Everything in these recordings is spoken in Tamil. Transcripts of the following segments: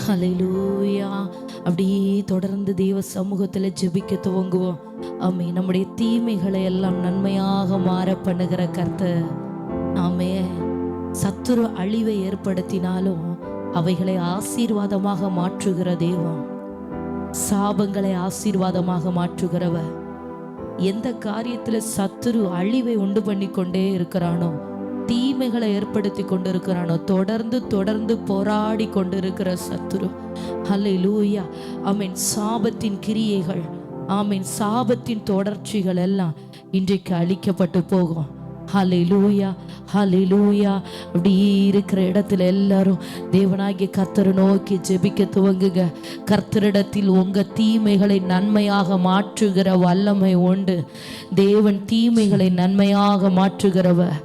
ஹல்லேலூயா. அப்படியே தொடர்ந்து தேவ சமூகத்தில் ஜெபிக்க துவங்குவோம். ஆமே. நம்முடைய தீமைகளை எல்லாம் நன்மையாக மாற பண்ணுகிற கர்த்தர். ஆமே. சத்துரு அழிவை ஏற்படுத்தினாலும் அவைகளை ஆசீர்வாதமாக மாற்றுகிற தேவன், சாபங்களை ஆசீர்வாதமாக மாற்றுகிறவர். எந்த காரியத்துல சத்துரு அழிவை உண்டு பண்ணி கொண்டே இருக்கிறானோ, தீமைகளை ஏற்படுத்தி கொண்டிருக்கிறானோ, தொடர்ந்து தொடர்ந்து போராடி கொண்டிருக்கிற சத்துரு, ஹல்லேலூயா, ஆமென், சாபத்தின் கிரியைகள், ஆமென், சாபத்தின் தொடர்ச்சிகள் எல்லாம் இன்றைக்கு அழிக்கப்பட்டு போகும். ஹல்லேலூயா, ஹல்லேலூயா. அப்படி இருக்கிற இடத்துல எல்லாரும் தேவனாகிய கர்த்தரை நோக்கி ஜெபிக்க துவங்குங்க. கர்த்தரிடத்தில் உங்க தீமைகளை நன்மையாக மாற்றுகிற வல்லமை உண்டு. தேவன் தீமைகளை நன்மையாக மாற்றுகிறவர்.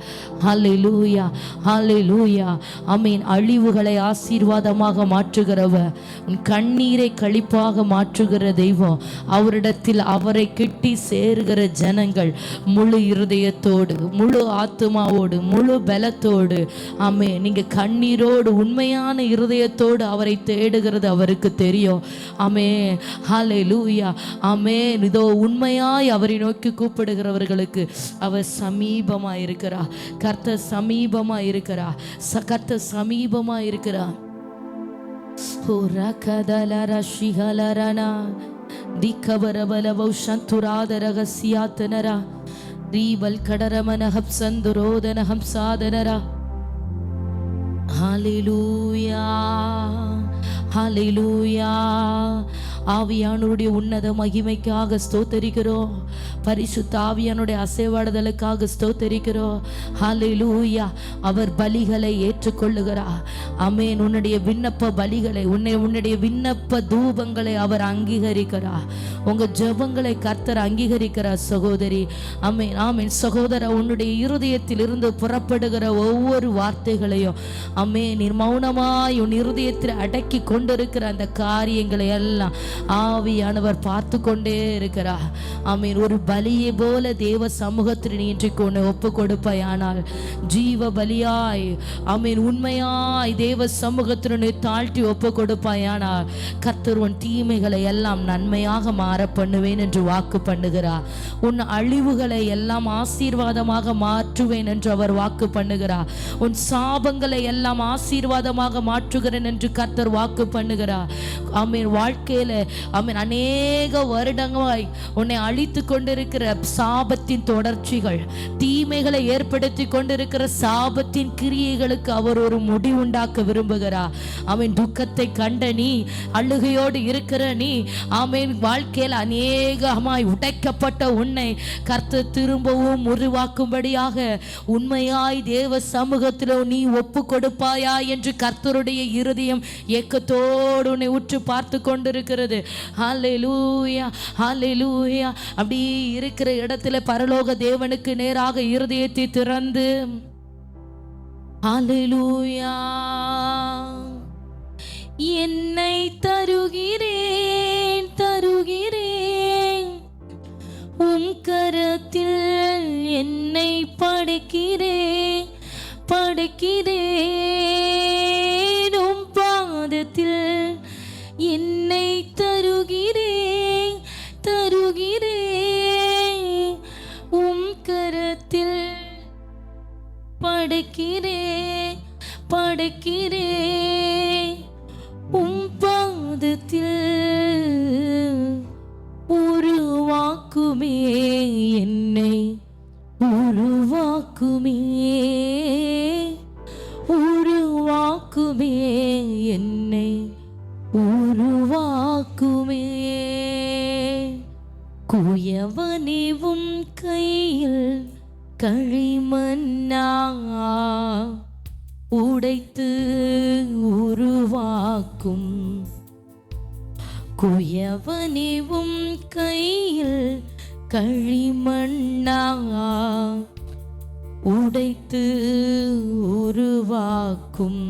ஹல்லேலூயா, ஹல்லேலூயா, ஆமென். அழிவுகளை ஆசீர்வாதமாக மாற்றுகிறவர், உன் கண்ணீரை களிப்பாக மாற்றுகிற தெய்வம். அவரிடத்தில் அவரை கிட்டி சேருகிற ஜனங்கள் முழு இருதயத்தோடு, முழு ஆத்துமாவோடு, முழு பலத்தோடு, ஆமே, நீங்க கண்ணீரோடு உண்மையான இருதயத்தோடு அவரை தேடுகிறது அவருக்கு தெரியும். ஆமே, ஹல்லேலூயா, ஆமே. இதோ உண்மையாய் அவரை நோக்கி கூப்பிடுகிறவர்களுக்கு அவர் சமீபமா இருக்கிறார். கர்த்தர் சமீபமா இருக்கிறார். கர்த்தர் சமீபமா இருக்கிறார். ரீபல் கடரமன ஹப்சந்துரோதன ஹம்சாதனரா. ஹல்லேலூயா, ஹல்லேலூயா. ஆவியானவருடைய உன்னத மகிமைக்காக ஸ்தோத்தரிக்கிறோம். பரிசுத்த ஆவியானுடைய அசைவாடுதலுக்காக ஸ்தோத்தரிக்கிறோம். ஹல்லேலூயா. அவர் பலிகளை ஏற்றுக்கொள்ளுகிறார். ஆமென். உன்னுடைய விண்ணப்ப பலிகளை, உன்னுடைய விண்ணப்ப தூபங்களை அவர் அங்கீகரிக்கிறார். உங்க ஜெபங்களை கர்த்தர் அங்கீகரிக்கிறார் சகோதரி. ஆமென், ஆமென். சகோதர, உன்னுடைய இருதயத்தில் இருந்து புறப்படுகிற ஒவ்வொரு வார்த்தைகளையும், ஆமென், நீர் மௌனமாய் உன் இருதயத்தில் அடக்கி கொண்டிருக்கிற அந்த காரியங்களை எல்லாம் ஆவியானவர் பார்த்து கொண்டே இருக்கிறார். ஆமீன். ஒரு பலியை போல தேவ சமூகத்தில் நீ இன்றைக்கு உன்னை ஒப்பு கொடுப்பாயானால், ஜீவ பலியாய், ஆமீன், உண்மையாய் தேவ சமூகத்தில் நீ தாழ்த்தி ஒப்பு கொடுப்பாயானால், கர்த்தர் உன் தீமைகளை எல்லாம் நன்மையாக மாற பண்ணுவேன் என்று வாக்கு பண்ணுகிறார். உன் அழிவுகளை எல்லாம் ஆசீர்வாதமாக மாற்றுவேன் என்று அவர் வாக்கு பண்ணுகிறார். உன் சாபங்களை எல்லாம் ஆசீர்வாதமாக மாற்றுகிறேன் என்று கர்த்தர் வாக்கு பண்ணுகிறார். ஆமீன். வாழ்க்கையில, ஆமீன், அநேக வருடங்களாய் உன்னை அழித்து கொண்டிருக்கிற சாபத்தின் தொடர்ச்சிகள், தீமைகளை ஏற்படுத்தி கொண்டிருக்கிற சாபத்தின் கிரியைகளுக்கு அவர் ஒரு முடிவுண்டாக்க விரும்புகிறார். ஆமீன். துக்கத்தை கண்ட நீ, அழுகையோடு இருக்கிற நீ, ஆமீன், வாழ்க்கையில் அநேகமாய் உடைக்கப்பட்ட உன்னை கர்த்தர் திரும்பவும் உருவாக்கும்படியாக உண்மையாய் தேவ சமூகத்தில் நீ ஒப்பு கொடுப்பாயா என்று கர்த்தருடைய இருதயம் ஏக்கத்தோடு உன்னை உற்று பார்த்து கொண்டிருக்கிறது. ஹல்லேலூயா, ஹல்லேலூயா. அப்படி இருக்கிற இடத்துல பரலோக தேவனுக்கு நேராக இருதயத்தை திறந்து, ஹல்லேலூயா, என்னை தருகிறேன், தருகிறேன், உம் கரத்தில் என்னை படைக்கிறேன், படைக்கிறேன், உம் பாதத்தில் என்னை தருகிறேன், தருகிறேன், உம் கரத்தில் படைக்கிறேன், படைக்கிறேன், உம் பாதத்தில் உருவாக்குமே என்னை, உருவாக்குமே, உருவாக்குமே என்னை, உருவாக்குமே. குயவனிவும் கையில் களிமண்ணா உடைத்து உருவாக்கும், குயவனிவும் கையில் களிமண்ணா உடைத்து உருவாக்கும்.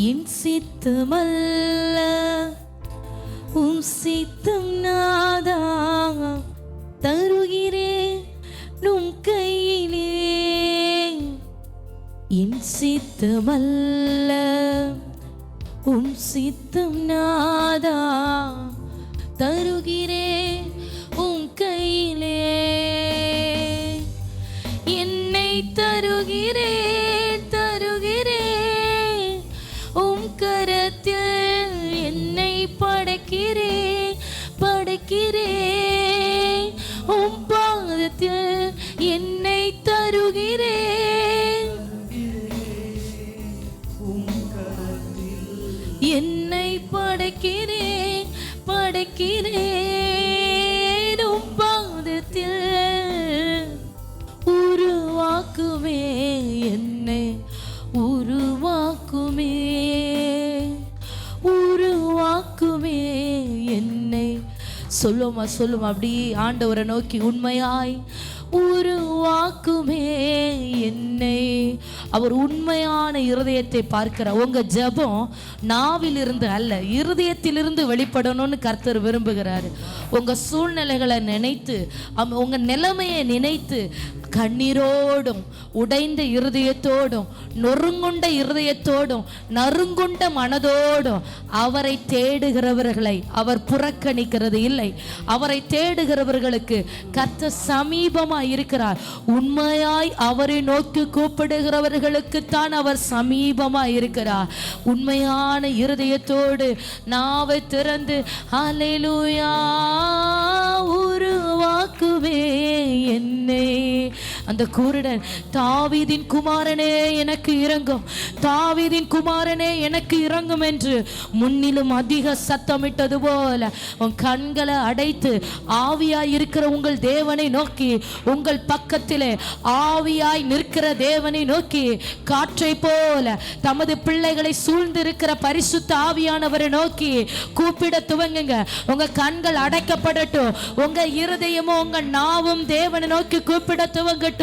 என் சித்தமல்ல உம் சித்தம் நாதா, தருகிறேன் உம் கையிலே. என் சித்தமல்ல உம் சித்தம் நாதா தருகிறேன் உம் கையிலே, என்னை தருகிறேன் தருகிறேன் உம் கரத்தில், என்னை படைக்கிறேன் படைக்கிறேன் உம் பாதத்தில், என்னை தருகிறேன் என்னை படைக்கிறேன் படைக்கிறேன் உம் பாதத்தில், உருவாக்குமே என்னை உருவாக்குமே உருவாக்குமே என்னை. சொல்லுமா சொல்லுமா அப்படி ஆண்டவரை நோக்கி உண்மையாய் உருவாக்குமே என்னை. அவர் உண்மையான இருதயத்தை பார்க்கிறார். உங்க ஜெபம் நாவிலிருந்து அல்ல, இருதயத்திலிருந்து வெளிப்படணும்னு கர்த்தர் விரும்புகிறாரு. உங்க சூழ்நிலைகளை நினைத்து, உங்க நிலைமையை நினைத்து கண்ணீரோடும் உடைந்த இருதயத்தோடும் நொறுங்குண்ட இருதயத்தோடும் நறுங்குண்ட மனதோடும் அவரை தேடுகிறவர்களை அவர் புறக்கணிக்கிறது இல்லை. அவரை தேடுகிறவர்களுக்கு கர்த்தர் சமீபமாய் இருக்கிறார். உண்மையாய் அவரை நோக்கி கூப்பிடுகிறவர்களுக்கு தான் அவர் சமீபமாய் இருக்கிறார். உண்மையான இருதயத்தோடு நாவை திறந்து ஹல்லேலூயா உருவாக்குவே என்னை. அந்த குருடன் தாவீதின் குமாரனே எனக்கு இறங்கும், தாவீதின் குமாரனே எனக்கு இறங்கும் என்று முன்னிலும் அதிக சத்தமிட்டது போல உன் கண்களை அடைத்து ஆவியாய் இருக்கிற உங்கள் தேவனை நோக்கி, உங்கள் பக்கத்திலே ஆவியாய் நிற்கிற தேவனை நோக்கி, காற்றை போல தமது பிள்ளைகளை சூழ்ந்திருக்கிற பரிசுத்த ஆவியானவரை நோக்கி கூப்பிட துவங்குங்க. உங்க கண்கள் அடைக்கப்படட்டும், உங்க இருதயமும் உங்க நாவும் தேவனை நோக்கி கூப்பிட துவங்கட்டும்.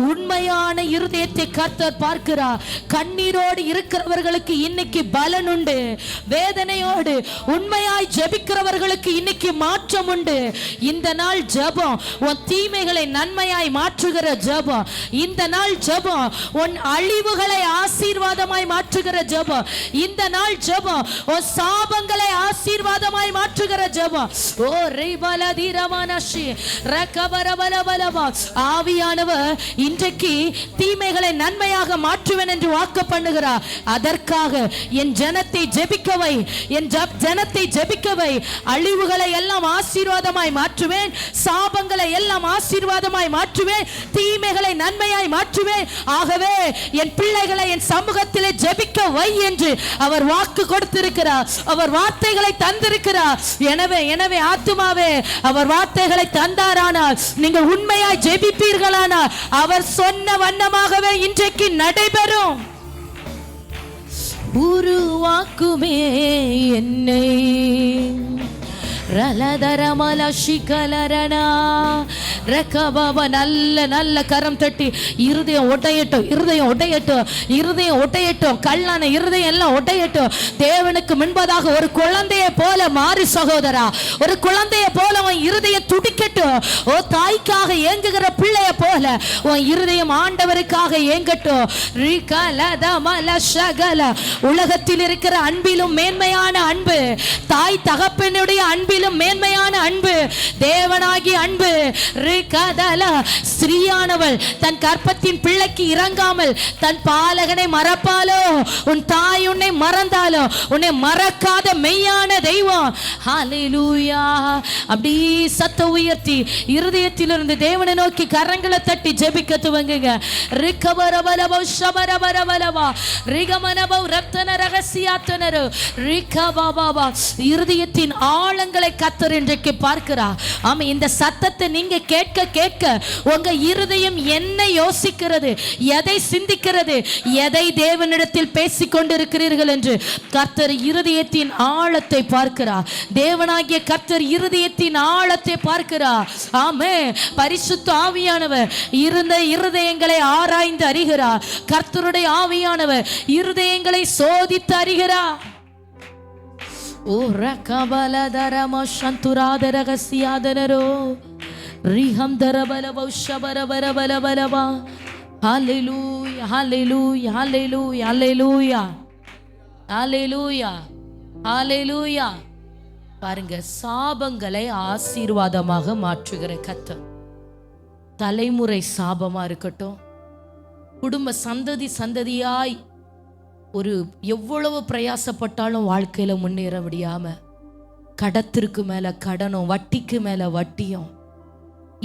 உண்மையான இருதயத்தை கர்த்தர் பார்க்கிறார். கண்ணீரோடு இருக்கிறவர்களுக்கு இன்னைக்கு பலன் உண்டு. வேதனையோடு உண்மையாய் ஜெபிக்கிறவர்களுக்கு இன்னைக்கு மாற்றம் உண்டு. இந்த நாள் ஜெபம் உன் தீமைகளை நன்மையாய் மாற்றுகிற ஜெபம். இந்த நாள் ஜெபம் உன் அழிவுகளை ஆசீர்வாதமாய் மாற்றுகிற ஜெபம். இந்த நாள் ஜெபம் உன் சாபங்களை ஆசீர்வாதமாய் மாற்றுகிற ஜெபம். ஓ ரிபலதிரமனஷி ரகபரபலபலபா. ஆவியானவர் இன்றைக்கு தீமைகளை நன்மையாக மாற்றுவேன் என்று வாக்கு பண்ணுகிறார். அதற்காக என் ஜனத்தை ஜெபிக்கவை, என் ஜனத்தை ஜெபிக்கவை. அழிவுகளை எல்லாம் ஆசீர்வாதமாய் மாற்றுவேன், சாபங்களை எல்லாம் ஆசீர்வாதமாய் மாற்றுவேன், தீமைகளை நன்மையாய் மாற்றுவேன். ஆகவே என் பிள்ளைகளை என் சமூகத்திலே ஜெபிக்க வை என்று அவர் வாக்கு கொடுத்திருக்கிறார். அவர் வார்த்தைகளை தந்திருக்கிறார். எனவே ஆத்துமாவே அவர் வார்த்தைகளை தந்தாரானால், நீங்கள் உண்மையாய் ஜெபிப்பீர்களானால் அவர் சொன்ன வண்ணமாகவே இன்றைக்கு நடைபெறும். உருவாக்குமே என்னை நல்ல கரம் தட்டி இருதயம் ஒட்டையட்டும், இருதயம் ஒட்டையட்டும், இருதயம் ஒட்டையட்டும். கல்லான இருதயம் எல்லாம் ஒட்டையட்டும். தேவனுக்கு முன்பதாக ஒரு குழந்தையை போல மாறி சகோதரா, ஒரு குழந்தையை போல உன் இருதயம் துடிக்கட்டும். ஓ தாய்க்காக ஏங்குகிற பிள்ளைய போல உன் இருதயம் ஆண்டவருக்காக ஏங்கட்டும். உலகத்தில் இருக்கிற அன்பிலும் மேன்மையான அன்பு, தாய் தகப்பனுடைய அன்பிலும் மேன்மையான அன்பு, தேவனாகிய அன்பு. ஸ்ரீயானவள் தன் கற்பத்தின் பிள்ளைக்கு இறங்காமல் தன் பாலகனை மறப்பாலோ? உன் தாய் உன்னை மறந்தாலோ உன்னை மறக்காத மெய்யான தெய்வம். ஹல்லேலூயா. அப்படி சத்த உயர்த்தி இருதயத்திலிருந்து தேவனை நோக்கி கரங்களை தட்டி ஜெபிக்க துவங்குங்க. ரிகபரபலப ஷபரபரபலபா ரிகமனப ரத்தன ரகசியாத்தனரு ரிகபாபா. இருதயத்தின் ஆழங்களை கர்த்தர் இன்றைக்கு பார்க்கிறார். ஆமா, இந்த சத்தத்தை நீங்க கேட்க கேட்க உங்க இருதயம் என்ன யோசிக்கிறது, எதை சிந்திக்கிறது, எதை தேவனிடத்தில் பேசிக் கொண்டிருக்கிறீர்கள் என்று கர்த்தர் இருதயத்தின் ஆழத்தை பார்க்கிறார். தேவனாகிய கர்த்தர் இருதயத்தின் ஆழத்தை பார்க்கிறார். ஆமே, பரிசுத்த ஆவியானவர் இருந்த இருதயங்களை ஆராய்ந்து அறிகிறார். கர்த்தருடைய ஆவியானவர் இருதயங்களை சோதித்து அறிகிறார். ஓ ரகபலதரம சந்துராதரகசியாதனரோ ரிஹம் தரபலபௌ ஷபரபரபலபலபா. ஹல்லேலூயா, ஹல்லேலூயா, ஹல்லேலூயா, ஹல்லேலூயா. ஹல்லேலூயா, ஹல்லேலூயா. பாருங்க, சாபங்களை ஆசீர்வாதமாக மாற்றுகிற கர்த்தர். தலைமுறை சாபமா இருக்கட்டும், குடும்ப சந்ததியாய் ஒரு எவ்வளவு பிரயாசப்பட்டாலும் வாழ்க்கையில முன்னேற முடியாம கடத்திற்கு மேல கடனும் வட்டிக்கு மேல வட்டியும்,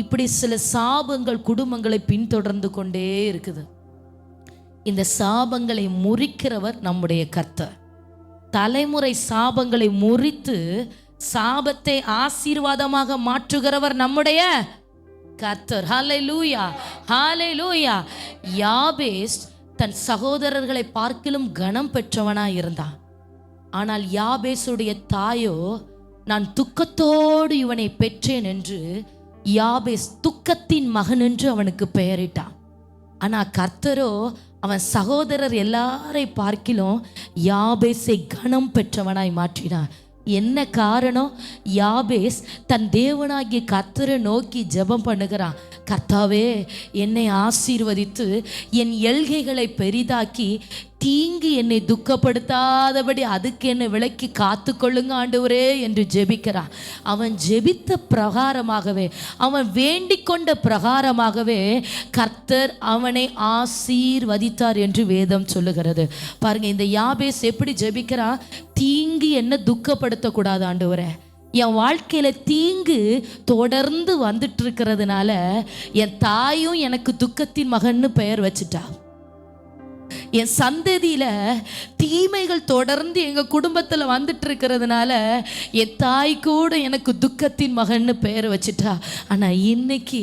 இப்படி சில சாபங்கள் குடும்பங்களை பின்தொடர்ந்து கொண்டே இருக்குது. இந்த சாபங்களை முறிக்கிறவர் நம்முடைய கர்த்தர். தலைமுறை சாபங்களை முறித்து சாபத்தை ஆசீர்வாதமாக மாற்றுகிறவர் நம்முடைய கர்த்தர். ஹல்லேலூயா, ஹல்லேலூயா. யாபேஸ் தன் சகோதரர்களை பார்க்கிலும் கனம் பெற்றவனாய் இருந்தான். ஆனால் யாபேசுடைய தாயோ, நான் துக்கத்தோடு இவனை பெற்றேன் என்று யாபேஸ் துக்கத்தின் மகன் என்று அவனுக்கு பெயரிட்டான். ஆனா கர்த்தரோ அவன் சகோதரர் எல்லாரை பார்க்கிலும் யாபேஸை கனம் பெற்றவனாய் மாற்றினான். என்ன காரணம்? யாபேஸ் தன் தேவனாகிய கர்த்தரை நோக்கி ஜெபம் பண்ணுகிறான். கர்த்தாவே, என்னை ஆசீர்வதித்து என் எல்கைகளை பெரிதாக்கி தீங்கு என்னை துக்கப்படுத்தாதபடி அதுக்கு என்னை விலக்கி காத்து கொள்ளுங்க ஆண்டவரே என்று ஜெபிக்கிறான். அவன் ஜெபித்த பிரகாரமாகவே, அவன் வேண்டிக் கொண்ட பிரகாரமாகவே கர்த்தர் அவனை ஆசீர்வதித்தார் என்று வேதம் சொல்லுகிறது. பாருங்க, இந்த யாபேஸ் எப்படி ஜெபிக்கிறான்? தீங்கு என்ன துக்கப்படுத்தக்கூடாது ஆண்டவரே, என் வாழ்க்கையில தீங்கு தொடர்ந்து வந்துட்டு இருக்கிறதுனால என் தாயும் எனக்கு துக்கத்தின் மகன்னு பெயர் வச்சுட்டா. என் சந்ததியில தீமைகள் தொடர்ந்து எங்க குடும்பத்துல வந்துட்டு இருக்கிறதுனால என் தாய் கூட எனக்கு துக்கத்தின் மகன்னு பெயர் வச்சுட்டா. ஆனா இன்னைக்கு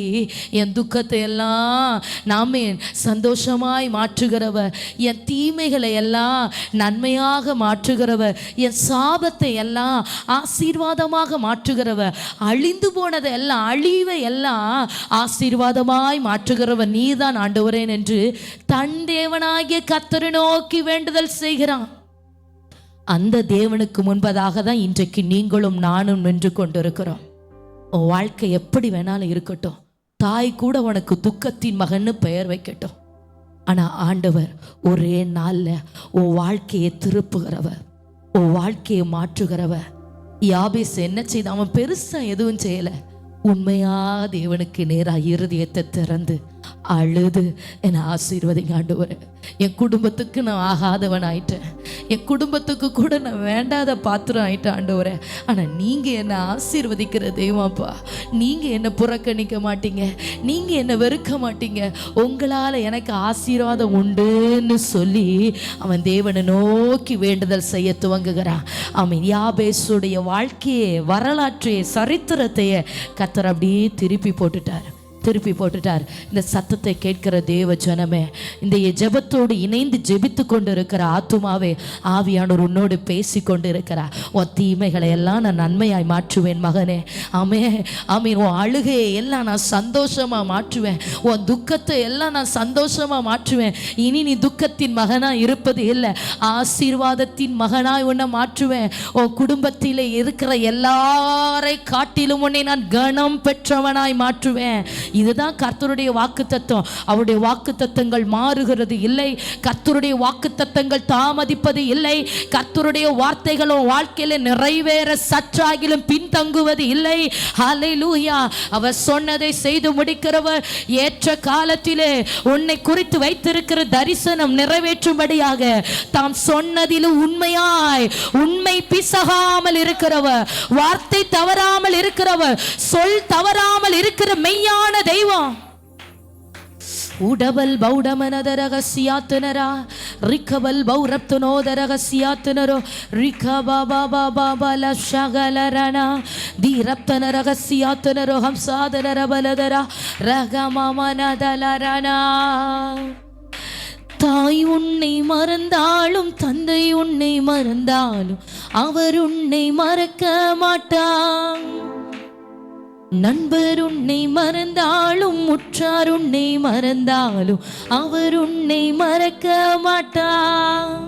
என் துக்கத்தை எல்லாம் நாமே சந்தோஷமாய் மாற்றுகிறவர், என் தீமைகளை எல்லாம் நன்மையாக மாற்றுகிறவர், என் சாபத்தை எல்லாம் ஆசீர்வாதமாக மாற்றுகிறவர், அழிந்து போனதை எல்லாம் அழிவை எல்லாம் ஆசீர்வாதமாய் மாற்றுகிறவர் நீதான் ஆண்டவரேன் என்று தன் தேவனாகிய கர்த்தரை நோக்கி வேண்டுதல் செய்கிறான். அந்த தேவனுக்கு முன்பதாக தான் இன்றைக்கு நீங்களும் நானும் நின்று கொண்டிருக்கிறோம். உன் வாழ்க்கை எப்படி வேணாலும் இருக்கட்டும், தாய் கூட உனக்கு துக்கத்தின் மகன்னு பெயர் வைக்கட்டும். ஆனா ஆண்டவர் ஒரே நாள்ல உன் வாழ்க்கையை திருப்புகிறவர், உன் வாழ்க்கையை மாற்றுகிறவர். யாபேஸ் என்ன செய்த? அவன் பெருசா எதுவும் செய்யல. உண்மையா தேவனுக்கு நேராக இருதயத்தை திறந்து அழுது என்னை ஆசீர்வதிங்க ஆண்டவரே, என் குடும்பத்துக்கு நான் ஆகாதவன் ஆயிட்டேன், என் குடும்பத்துக்கு கூட நான் வேண்டாத பாத்திரம் ஆயிட்டேன் ஆண்டவரே. ஆனால் நீங்கள் என்னை ஆசீர்வதிக்கிற தெய்வம்ப்பா, நீங்கள் என்னை புறக்கணிக்க மாட்டீங்க, நீங்கள் என்னை வெறுக்க மாட்டீங்க, உங்களால் எனக்கு ஆசீர்வாதம் உண்டுன்னு சொல்லி அவன் தேவனை நோக்கி வேண்டுதல் செய்ய துவங்குகிறான். அவன் யாபேசுடைய வாழ்க்கையை, வரலாற்றையே, சரித்திரத்தையே கர்த்தர் அப்படியே திருப்பி போட்டுட்டார். இந்த சத்தத்தை கேட்கிற தேவ ஜனமே, இந்த ஜெபத்தோடு இணைந்து ஜெபித்து கொண்டு இருக்கிற ஆத்துமாவே, ஆவியானவர் உன்னோடு பேசி கொண்டு இருக்கிறார். உன் தீமைகளை எல்லாம் நான் நன்மையாய் மாற்றுவேன் மகனே. ஆமீன். உன் அழுகையை எல்லாம் நான் சந்தோஷமா மாற்றுவேன், உன் துக்கத்தை எல்லாம் நான் சந்தோஷமா மாற்றுவேன். இனி நீ துக்கத்தின் மகனாய் இருப்பது இல்லை, ஆசீர்வாதத்தின் மகனாய் உன்னை மாற்றுவேன். உன் குடும்பத்திலே இருக்கிற எல்லாரை காட்டிலும் உன்னை நான் கனம் பெற்றவனாய் மாற்றுவேன். இதுதான் கர்த்தருடைய வாக்குத்தத்தம். அவருடைய வாக்குத்தத்தங்கள் மாறுகிறது இல்லை, கர்த்தருடைய வாக்குத்தத்தங்கள் தாமதிப்பது இல்லை, கர்த்தருடைய வார்த்தைகளும் வாழ்க்கையில நிறைவேற சற்றாகிலும் பின்தங்குவது இல்லை. ஹல்லேலூயா. அவர் சொன்னதை செய்து முடிக்கிறவர். ஏற்ற காலத்திலே உன்னை குறித்து வைத்திருக்கிற தரிசனம் நிறைவேற்றும்படியாக தாம் சொன்னதிலும் உண்மையாய், உண்மை பிசகாமல் இருக்கிறவர், வார்த்தை தவறாமல் இருக்கிறவர், சொல் தவறாமல் இருக்கிற மெய்யான தெய்வம். உடபல் பௌடமனதரகசியாத்துனரா ரிக்கபல் பௌரப்துனோதரகசியாத்துனரோ ரிக்கபாபாபாபால ஷகலரனா தீரப்தனரகசியாத்துனரோ ஹம்சாதனரபலதரா ரகமமனதலரனா. தாய் உன்னை மறந்தாலும், தந்தை உன்னை மறந்தாலும் அவர் உன்னை மறக்க மாட்டார். நண்பர் உன்னை மறந்தாலும், உற்றார் உன்னை மறந்தாலும் அவர் உன்னை மறக்க மாட்டார்.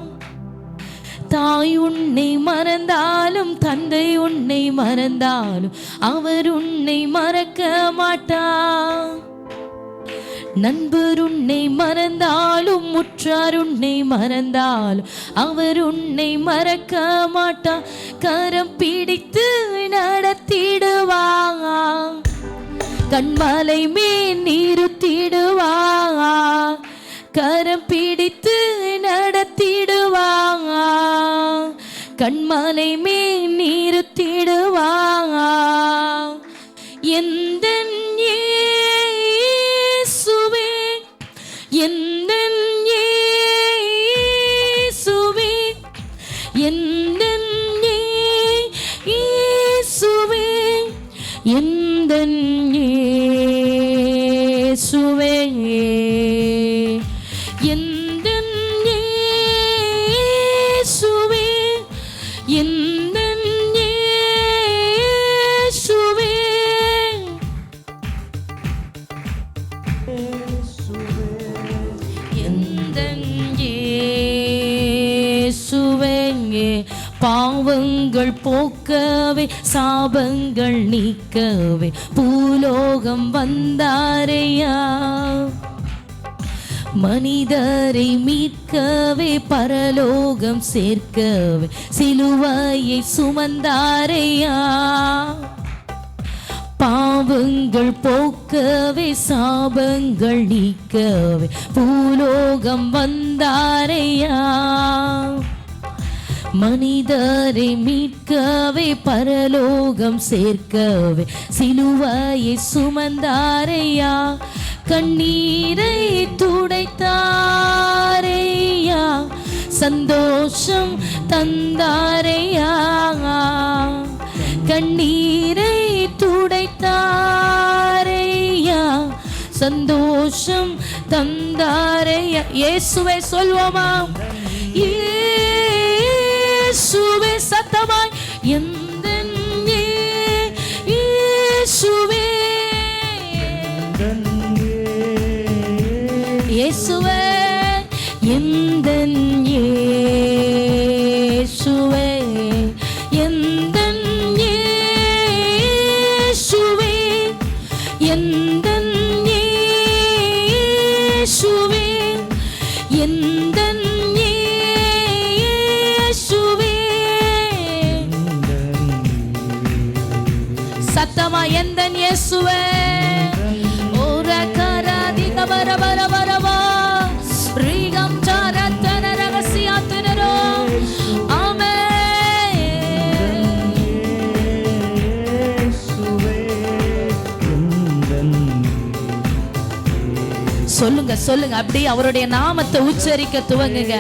தாய் உன்னை மறந்தாலும், தந்தை உன்னை மறந்தாலும் அவர் உன்னை மறக்க மாட்டார். நண்பர் உன்னை மறந்தாலும் உற்றார் உன்னை மறந்தாலும் அவர் உன்னை மறக்க மாட்டார். கரம் பிடித்து நடத்திடுவார், கண்மலை மேல் நிறுத்திடுவார். கரம் பிடித்து நடத்திடுவார், கண்மலை மேல் நிறுத்திடுவார். எந்தன் இயேசுவே, எந்தன் இயேசுவே, எந்தன் இயேசுவே, எந்தன் இயேசுவே, எந்தன் இயேசுவே, எந்தன் இயேசுவே, எந்தன் இயேசுவே. பாவங்கள் போக்கவே சாபங்கள் நீக்கவே பூலோகம் வந்தாரையா. மனிதரை மீட்கவே பரலோகம் சேர்க்கவே சிலுவையை சுமந்தாரையா. பாவங்கள் போக்கவே சாபங்கள் நீக்கவே பூலோகம் வந்தாரையா. மனிதரை மீட்கவே பரலோகம் சேர்க்கவே சிலுவையை சுமந்தாரையா. கண்ணீரை துடைத்தாரையா, சந்தோஷம் தந்தாரையா. கண்ணீரை துடைத்தாரையா, சந்தோஷம் தந்தாரையா. இயேசுவை சொல்வோமா? இயேசுவே சத்தமாய், எந்தன் இயேசுவே, இயேசுவே, எந்தன் இயேசுவே, எந்தன் இயேசுவே, எந்தன் இயேசுவே, எந்தன் இயேசுவே. சத்தமா எந்தன் இயேசுவே. ஓர கராதி கபர பர பரவா ரீகம் சாரத்தன ரகசியாத்தினரோ. ஆமென். சொல்லுங்க சொல்லுங்க, அப்படி அவருடைய நாமத்தை உச்சரிக்க துவங்குங்க.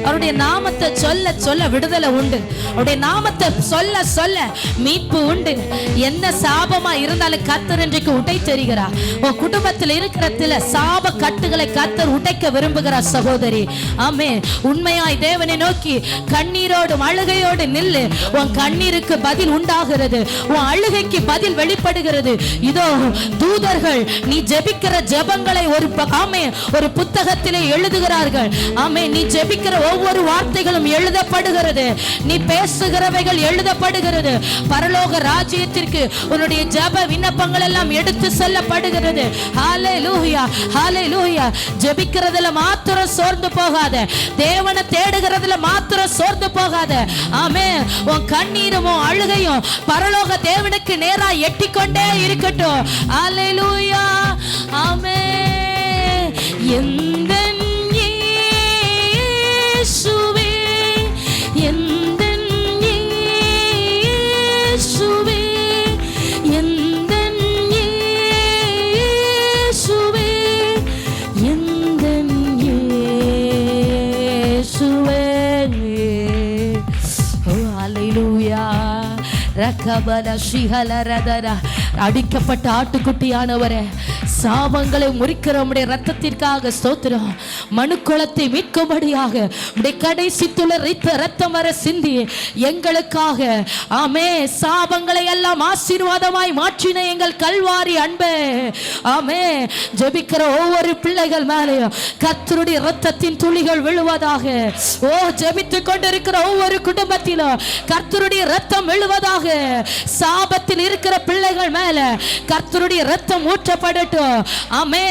அவருடைய நாமத்தை சொல்ல சொல்ல விடுதலை உண்டு. அவருடைய நாமத்தை சொல்ல சொல்ல மீட்பு உண்டு. என்ன சாபமா இருந்தாலும் கர்த்தர் இன்றைக்கு உடை தெரிகிறார். உன் குடும்பத்தில் இருக்கிற சாப கட்டுகளை கர்த்தர் உடைக்க விரும்புகிறார் சகோதரி. ஆமென். உண்மையாய் தேவனை நோக்கி கண்ணீரோடும் அழுகையோடு நில்லு. உன் கண்ணீருக்கு பதில் உண்டாகிறது, உன் அழுகைக்கு பதில் வெளிப்படுகிறது. இதோ தூதர்கள் நீ ஜெபிக்கிற ஜெபங்களை ஒரு புத்தகத்திலே எழுதுகிறார்கள். ஆமே, நீ ஜெபிக்கிற ஒவ்வொரு வார்த்தைகளும் எழுதப்படுகிறது, நீ பேசுகிறவைகள் எழுதப்படுகிறது. பரலோக ராஜ்யத்திற்கு உன்னுடைய ஜெப விண்ணப்பங்கள் எல்லாம் எடுத்து செல்லப்படுகிறது. ஹல்லேலூயா, ஹல்லேலூயா. ஜெபிக்கிறதுல மாத்திரம் சோர்ந்து போகாத, தேவனை தேடுகிறதுல மாத்திரம் சோர்ந்து போகாத. ஆமே, உன் கண்ணீரும் அழுகையும் பரலோக தேவனுக்கு நேரா எட்டிக்கொண்டே இருக்கட்டும். ஹல்லேலூயா. ஆமே. எந்தன் இயேசுவே, எந்தன் இயேசுவே, எந்தன் இயேசுவே, எந்தன் இயேசுவே. ஓ ஹல்லேலூயா. ரகபல ஷிஹலரதரா. அடிக்கப்பட்ட ஆட்டுக்குட்டியானவரே, சாபங்களை முறிக்கிற உம்முடைய ரத்தத்திற்காக ஸ்தோத்திரம். மனுக்குலத்தை மீட்கும்படியாக உம்முடைய கடைசி துளிர்த்த ரத்தம் வர சிந்தி எங்களுக்காக ஆமே சாபங்களை எல்லாம் ஆசீர்வாதமாய் மாற்றின எங்கள் கல்வாரி அன்பே. ஆமே, ஜெபிக்கிற ஒவ்வொரு பிள்ளைகள் மேலேயும் கர்த்தருடைய ரத்தத்தின் துளிகள் விழுவதாக. ஓ, ஜெபித்துக் கொண்டிருக்கிற ஒவ்வொரு குடும்பத்திலும் கர்த்தருடைய ரத்தம் விழுவதாக. சாபத்தில் இருக்கிற பிள்ளைகள் மேல கர்த்தருடைய ரத்தம் ஊற்றப்படட்டும். ஆமே,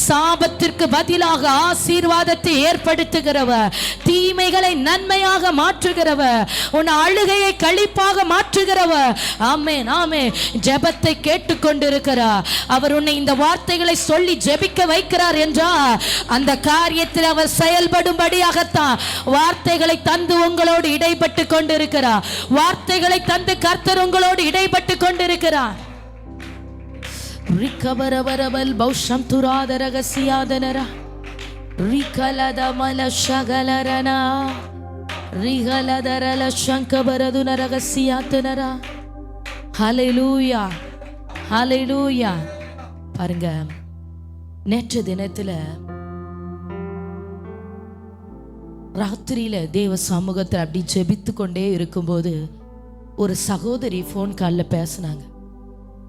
சாபத்திற்கு பதிலாக ஆசீர்வாதத்தை ஏற்படுத்துகிறவர், தீமைகளை நன்மையாக மாற்றுகிறவர், உன் அழுகையை களிப்பாக மாற்றுகிறவர். ஆமென், ஆமென். ஜெபத்தை கேட்டுக்கொண்டிருக்கிறார். அவர் உன்னை இந்த வார்த்தைகளை சொல்லி ஜெபிக்க வைக்கிறார் என்றால் அந்த காரியத்தில் அவர் செயல்படும்படியாகத்தான் வார்த்தைகளை தந்து உங்களோடு இடைப்பட்டு கொண்டிருக்கிறார். வார்த்தைகளை தந்து கர்த்தர் உங்களோடு இடைப்பட்டு கொண்டிருக்கிறார். ரிகபரபரபல் பௌஷம் துராத ரகசியாதனரா ரிகலதமல ஷகலரனா ரிகலதரல சங்கபரதுன ரகசியாதனரா. ஹல்லேலூயா, ஹல்லேலூயா. பாருங்க, நேற்று தினத்துல ராத்திரியில தேவ சமூகத்தில் அப்படி ஜெபித்து கொண்டே இருக்கும்போது ஒரு சகோதரி ஃபோன் காலில் பேசினாங்க.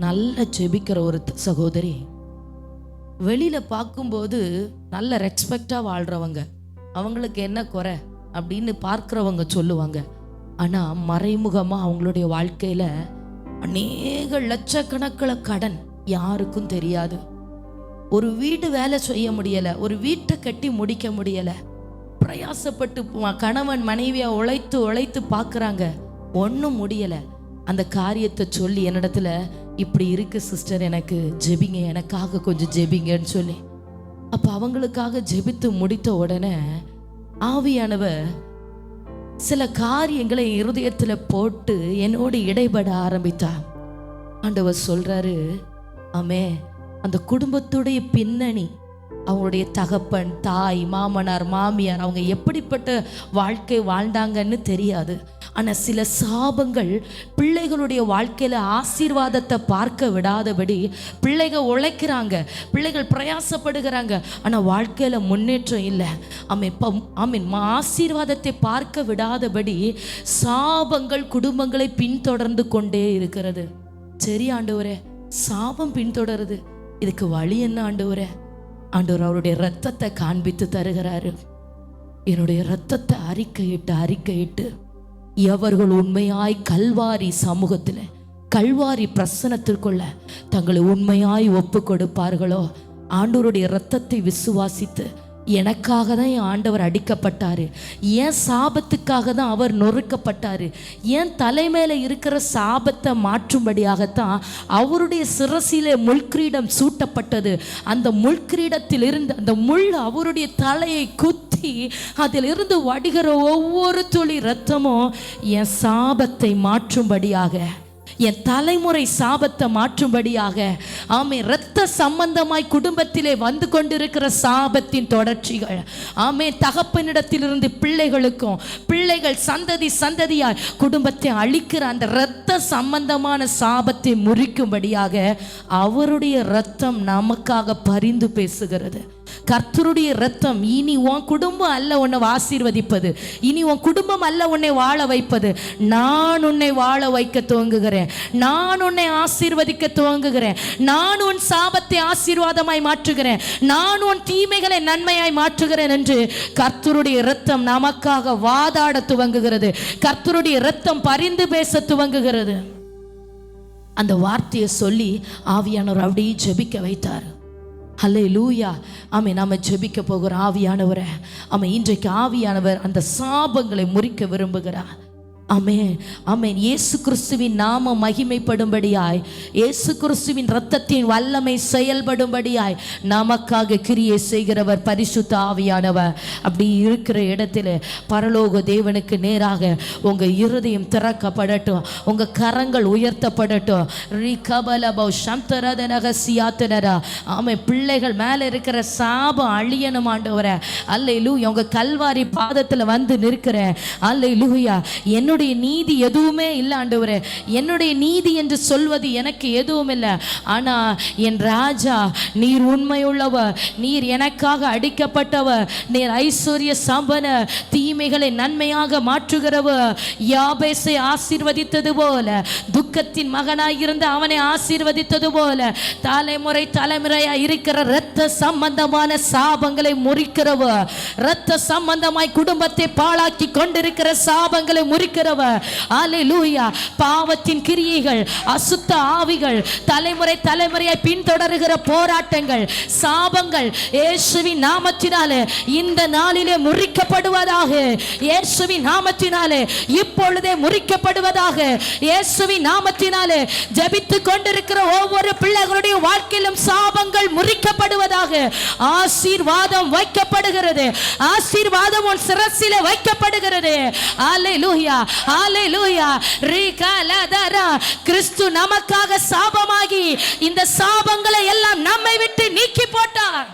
நல்ல ஜெபிக்கிற ஒரு சகோதரி. வெளியில பார்க்கும்போது நல்ல ரெஸ்பெக்டா வாழ்றவங்க, அவங்களுக்கு என்ன குறை அப்படின்னு பார்க்கிறவங்க சொல்லுவாங்க. ஆனா மறைமுகமா அவங்களுடைய வாழ்க்கையில அநேக லட்சக்கணக்கில் கடன், யாருக்கும் தெரியாது. ஒரு வீடு வேலை செய்ய முடியல, ஒரு வீட்டை கட்டி முடிக்க முடியல, பிரயாசப்பட்டு கணவன் மனைவியா உழைத்து உழைத்து பார்க்குறாங்க, ஒன்றும் முடியல. அந்த காரியத்தை சொல்லி என்னிடத்துல இப்படி இருக்கு சிஸ்டர், எனக்கு ஜெபிங்க, எனக்காக கொஞ்சம் ஜெபிங்கன்னு சொல்லி, அப்போ அவங்களுக்காக ஜெபித்து முடித்த உடனே ஆவியானவர் சில காரியங்களை இருதயத்தில் போட்டு என்னோடு இடைபட ஆரம்பித்தார். ஆண்டவர் சொல்றாரு, ஆமே, அந்த குடும்பத்துடைய பின்னணி, அவங்களுடைய தகப்பன், தாய், மாமனார், மாமியார், அவங்க எப்படிப்பட்ட வாழ்க்கை வாழ்ந்தாங்கன்னு தெரியாது. ஆனால் சில சாபங்கள் பிள்ளைகளுடைய வாழ்க்கையில் ஆசீர்வாதத்தை பார்க்க விடாதபடி, பிள்ளைகள் உழைக்கிறாங்க, பிள்ளைகள் பிரயாசப்படுகிறாங்க, ஆனால் வாழ்க்கையில் முன்னேற்றம் இல்லை. ஆசீர்வாதத்தை பார்க்க விடாதபடி சாபங்கள் குடும்பங்களை பின்தொடர்ந்து கொண்டே இருக்கிறது. சரி ஆண்டவரே, சாபம் பின்தொடருது, இதுக்கு வழி என்ன ஆண்டவரே? ஆண்டவர் அவருடைய இரத்தத்தை காண்பித்து தருகிறாரு. என்னுடைய இரத்தத்தை அறிக்கையிட்டு எவர்கள் உண்மையாய் கல்வாரி சமூகத்தில், கல்வாரி பிரசனத்திற்குள்ள தங்களை உண்மையாய் ஒப்பு கொடுப்பார்களோ, ஆண்டவருடைய இரத்தத்தை விசுவாசித்து, எனக்காக தான் என் ஆண்டவர் அடிக்கப்பட்டாரு, ஏன் சாபத்துக்காக தான் அவர் நொறுக்கப்பட்டாரு, ஏன் தலைமையில இருக்கிற சாபத்தை மாற்றும்படியாகத்தான் அவருடைய சிரசிலே முள்கிரீடம் சூட்டப்பட்டது. அந்த முள்கிரீடத்தில் இருந்து அந்த முள் அவருடைய தலையை குத்தி அதில் இருந்து வடிகிற ஒவ்வொரு துளி இரத்தமும் என் சாபத்தை மாற்றும்படியாக, என் தலைமுறை சாபத்தை மாற்றும்படியாக, ஆமே, இரத்த சம்பந்தமாய் குடும்பத்திலே வந்து கொண்டிருக்கிற சாபத்தின் தொடர்ச்சிகள், ஆமே, தகப்பனிடத்திலிருந்து பிள்ளைகளுக்கும், பிள்ளைகள் சந்ததி சந்ததியாய் குடும்பத்தை அழிக்கிற அந்த இரத்த சம்பந்தமான சாபத்தை முறிக்கும்படியாக அவருடைய இரத்தம் நமக்காக பரிந்து பேசுகிறது. கர்த்தருடைய இரத்தம் இனி உன் குடும்பம் அல்ல உன்னை ஆசீர்வதிப்பது, இனி உன் குடும்பம் அல்ல உன்னை வாழ வைப்பது, நான் உன்னை வாழ வைக்க துவங்குகிறேன், நான் உன்னை ஆசீர்வதிக்க துவங்குகிறேன், நான் உன் சாபத்தை ஆசீர்வாதமாய் மாற்றுகிறேன், நான் உன் தீமைகளை நன்மையாய் மாற்றுகிறேன் என்று கர்த்தருடைய இரத்தம் நமக்காக வாதாட துவங்குகிறது. கர்த்தருடைய இரத்தம் பரிந்து பேச துவங்குகிறது. அந்த வார்த்தையை சொல்லி ஆவியானவர் அப்படியே ஜெபிக்க வைத்தார். ஹல்லேலூயா. ஆமே, நாம ஜெபிக்க போகிற ஆவியானவரை, ஆமே, இன்றைக்கு ஆவியானவர் அந்த சாபங்களை முறிக்க விரும்புகிறார். ஆமென், ஆமென். இயேசு கிறிஸ்துவின் நாமம் மகிமைப்படும்படியாய், இயேசு கிறிஸ்துவின் இரத்தத்தின் வல்லமை செயல்படும்படியாய் நமக்காக கிரியை செய்கிறவர் பரிசுத்த ஆவியானவர். அப்படி இருக்கிற இடத்துல பரலோக தேவனுக்கு நேராக உங்க இருதயம் திறக்கப்படட்டும், உங்க கரங்கள் உயர்த்தப்படட்டும். ஆமே, பிள்ளைகள் மேல இருக்கிற சாபம் அழியணும் ஆண்டவரே. அல்லேலூயா. உங்க கல்வாரி பாதத்துல வந்து நிற்கிறேன். அல்லேலூயா. என்னுடைய நீதி எதுவுமே இல்லை ஆண்டவரே, என்னுடைய நீதி என்று சொல்வது எனக்கு எதுவும் இல்லை. ஆனா என் ராஜா, நீர் உண்மையுள்ளவர், நீர் எனக்காக அடிக்கப்பட்டவர், நீர் ஐஸ்வர்ய சம்பன, தீமைகளை நன்மையாக மாற்றுகிறவர். யாபேசை ஆசீர்வதித்தது போல, துக்கத்தின் மகனாய் இருந்து அவனை ஆசீர்வதித்தது போல, தலைமுறை தலைமுறையா இருக்கிற இரத்த சம்பந்தமான சாபங்களை முறிக்கிறவர், இரத்த சம்பந்தமாய் குடும்பத்தை பாழாக்கி கொண்டிருக்கிற சாபங்களை முறிக்கிறவர். செய்கிறவர். அல்லேலூயா. பாவத்தின் கிரியைகள், அசுத்த ஆவிகள், தலைமுறை தலைமுறையாய் பின்தொடருகிற போராட்டங்கள், சாபங்கள் இயேசுவின் நாமத்தினாலே இந்த நாளிலே முறிக்கப்படுவதாக. இயேசுவின் நாமத்தினாலே இப்பொழுதே முறிக்கப்படுவதாக. இயேசுவின் நாமத்தினாலே ஜெபித்துக் கொண்டிருக்கிற ஒவ்வொரு பிள்ளைகளுடைய வாழ்க்கையிலும் சாபங்கள் முறிக்கப்படுவதாக. ஆசீர்வாதம் வைக்கப்படுகிறது. ஆசீர்வாதம் உன் சிரசிலே வைக்கப்படுகிறது. அல்லேலூயா, அல்லேலூயா. கிறிஸ்து நமக்காக சாபமாகி இந்த சாபங்களை எல்லாம் நம்மை விட்டு நீக்கி போட்டார்.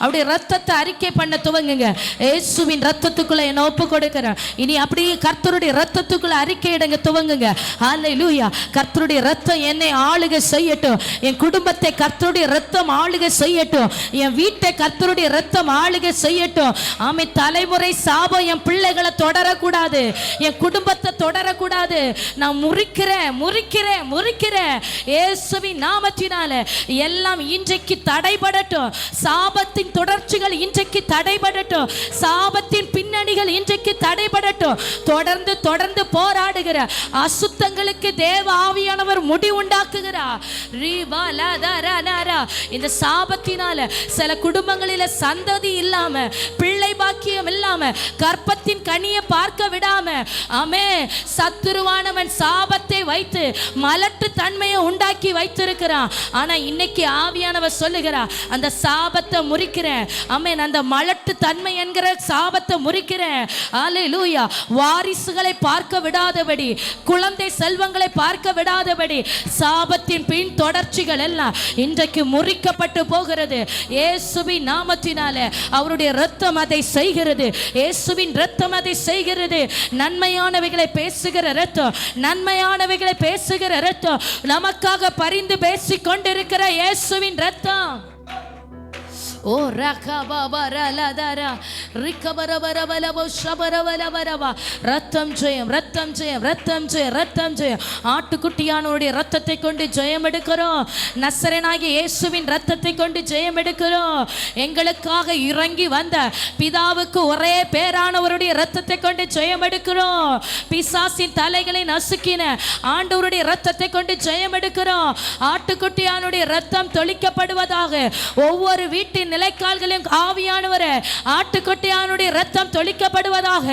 அப்படி ரத்தத்தை அறிக்கை பண்ண துவங்குங்க. இயேசுவின் ரத்தத்துக்குள்ள என்ன ஒப்பு கொடுக்கிறேன். இனி அப்படியே கர்த்தருடைய ரத்தத்துக்குள்ள அறிக்கை இடங்க துவங்குங்க. அல்லேலூயா. கர்த்தருடைய ரத்தம் என்னை ஆளுகை செய்யட்டும். என் குடும்பத்தை கர்த்தருடைய ரத்தம் ஆளுகை செய்யட்டும். என் வீட்டை கர்த்தருடைய ரத்தம் ஆளுகை செய்யட்டும். ஆமை. தலைமுறை சாபம் என் பிள்ளைகளை தொடரக்கூடாது, என் குடும்பத்தை தொடரக்கூடாது. நான் முறிக்கிறேன், முறிக்கிறேன், முறிக்கிறேன். இயேசுவின் நாமத்தினாலே எல்லாம் இன்றைக்கு தடைபடட்டும். சாபத்தின் தொடர்ச்சிகள் இன்றைக்கு தடைபடட்டும். சாபத்தின் பின்னணிகள் இன்றைக்கு தடைபடட்டும். தொடர்ந்து தொடர்ந்து போராடுகிற அசுத்தங்களுக்கு தேவ ஆவியானவர் முடிவுண்டாக்குகிறார். இந்த சாபத்தினால சில குடும்பங்களில சந்ததி இல்லாம, பிள்ளை பாக்கியம் இல்லாம, கற்பத்தின் கனியை பார்க்க விடாம, ஆமே, சத்துருவானவன் சாபத்தை வைத்து மலட்டு தன்மையை உண்டாக்கி வைத்திருக்கிறான். ஆனா இன்னைக்கு ஆவியானவர் சொல்லுகிறார், அந்த சாபத்தை முறிக்கிறேன். ஆமென். அந்த மலட்டு தன்மை என்கிற சாபத்தை முறிக்கிறேன். அல்லேலூயா. வாரிசுகளை பார்க்க விடாதபடி, குழந்தை செல்வங்களை பார்க்க விடாதபடி சாபத்தின் பின் தொடர்ச்சிகள் எல்லாம் இன்றைக்கு முறிக்கப்பட்டு போகிறது. இயேசுவின் நாமத்தினாலே அவருடைய இரத்தம் அதை செய்கிறது. இயேசுவின் இரத்தம் அதை செய்கிறது. நன்மையானவைகளை பேசுகிற இரத்தம், நன்மையானவைகளை பேசுகிற இரத்தம், நமக்காக பரிந்து பேசிக் கொண்டிருக்கிற இயேசுவின் இரத்தம். ஓ ரகபரலதரா ரிகபரபரபலபோ ஷபரபலபரவா. ரத்தம் ஜெயம், ரத்தம் ஜெயம், ரத்தம் ஜெயம், ரத்தம் ஜெயம். ஆட்டுக்குட்டியானவருடைய ரத்தத்தை கொண்டு ஜெயம் எடுக்கிறோம். நசரேயனாகிய இயேசுவின் ரத்தத்தை கொண்டு ஜெயம் எடுக்கிறோம். எங்களுக்காக இறங்கி வந்த பிதாவுக்கு ஒரே பேரானவருடைய ரத்தத்தை கொண்டு ஜெயம் எடுக்கிறோம். பிசாசின் தலைகளை நசுக்கின ஆண்டவருடைய ரத்தத்தை கொண்டு ஜெயம் எடுக்கிறோம். ஆட்டுக்குட்டியானுடைய ரத்தம் தொளிக்கப்படுவதாக. ஒவ்வொரு வீட்டின் நிலைக்கால்களிலும் ஆவியானவரே, ஆட்டுக்குட்டியானுடைய ரத்தம் தொளிக்கப்படுவதாக.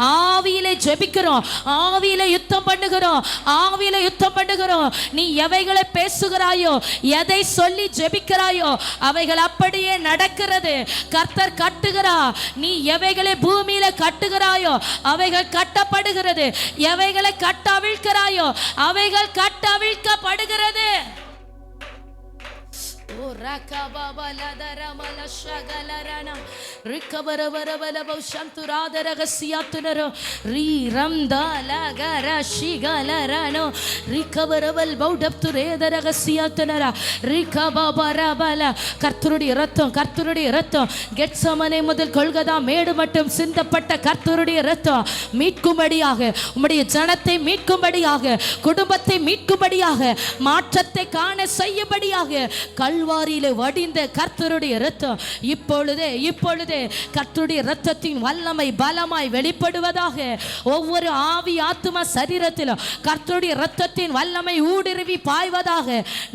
ஆவியிலே ஜெபிக்கிறோம், ஆவியிலே யுத்தம் பண்ணுகிறோம், ஆவியிலே யுத்தம் பண்ணுகிறோம். நீ எவைகளை பேசுகிறாயோ, எதை சொல்லி ஜெபிக்கிறாயோ அவைகள் அப்படியே நடக்கிறது. கர்த்தர் கட்டுகிறார். நீ எவைகளை பூமியில கட்டுகிறாயோ அவைகள் கட்டப்படுகிறது. எவைகளை கட்டவிழ்க்கிறாயோ அவைகள் கட்டவிழ்க்கப்படுகிறது. கர்த்தருடைய இரத்தம், கர்த்தருடைய இரத்தம், கெத்சமனே முதல் கொல்கதா மேடு மட்டும் சிந்தப்பட்ட கர்த்தருடைய இரத்தம் மீட்கும்படியாக, உம்முடைய ஜனத்தை மீட்கும்படியாக, குடும்பத்தை மீட்கும்படியாக, மாற்றத்தை காண செய்யும்படியாக கல்வாரியிலே வடிந்த கர்த்தருடைய இரத்தம் இப்பொழுதே கர்த்தருடைய இரத்தத்தின் வல்லமை பலமாய் வெளிப்படுவதாக. ஒவ்வொரு ஆவி ஆத்தும சரீரத்திலும் கர்த்தருடைய இரத்தத்தின் வல்லமை ஊடுருவி பாய்வதாக.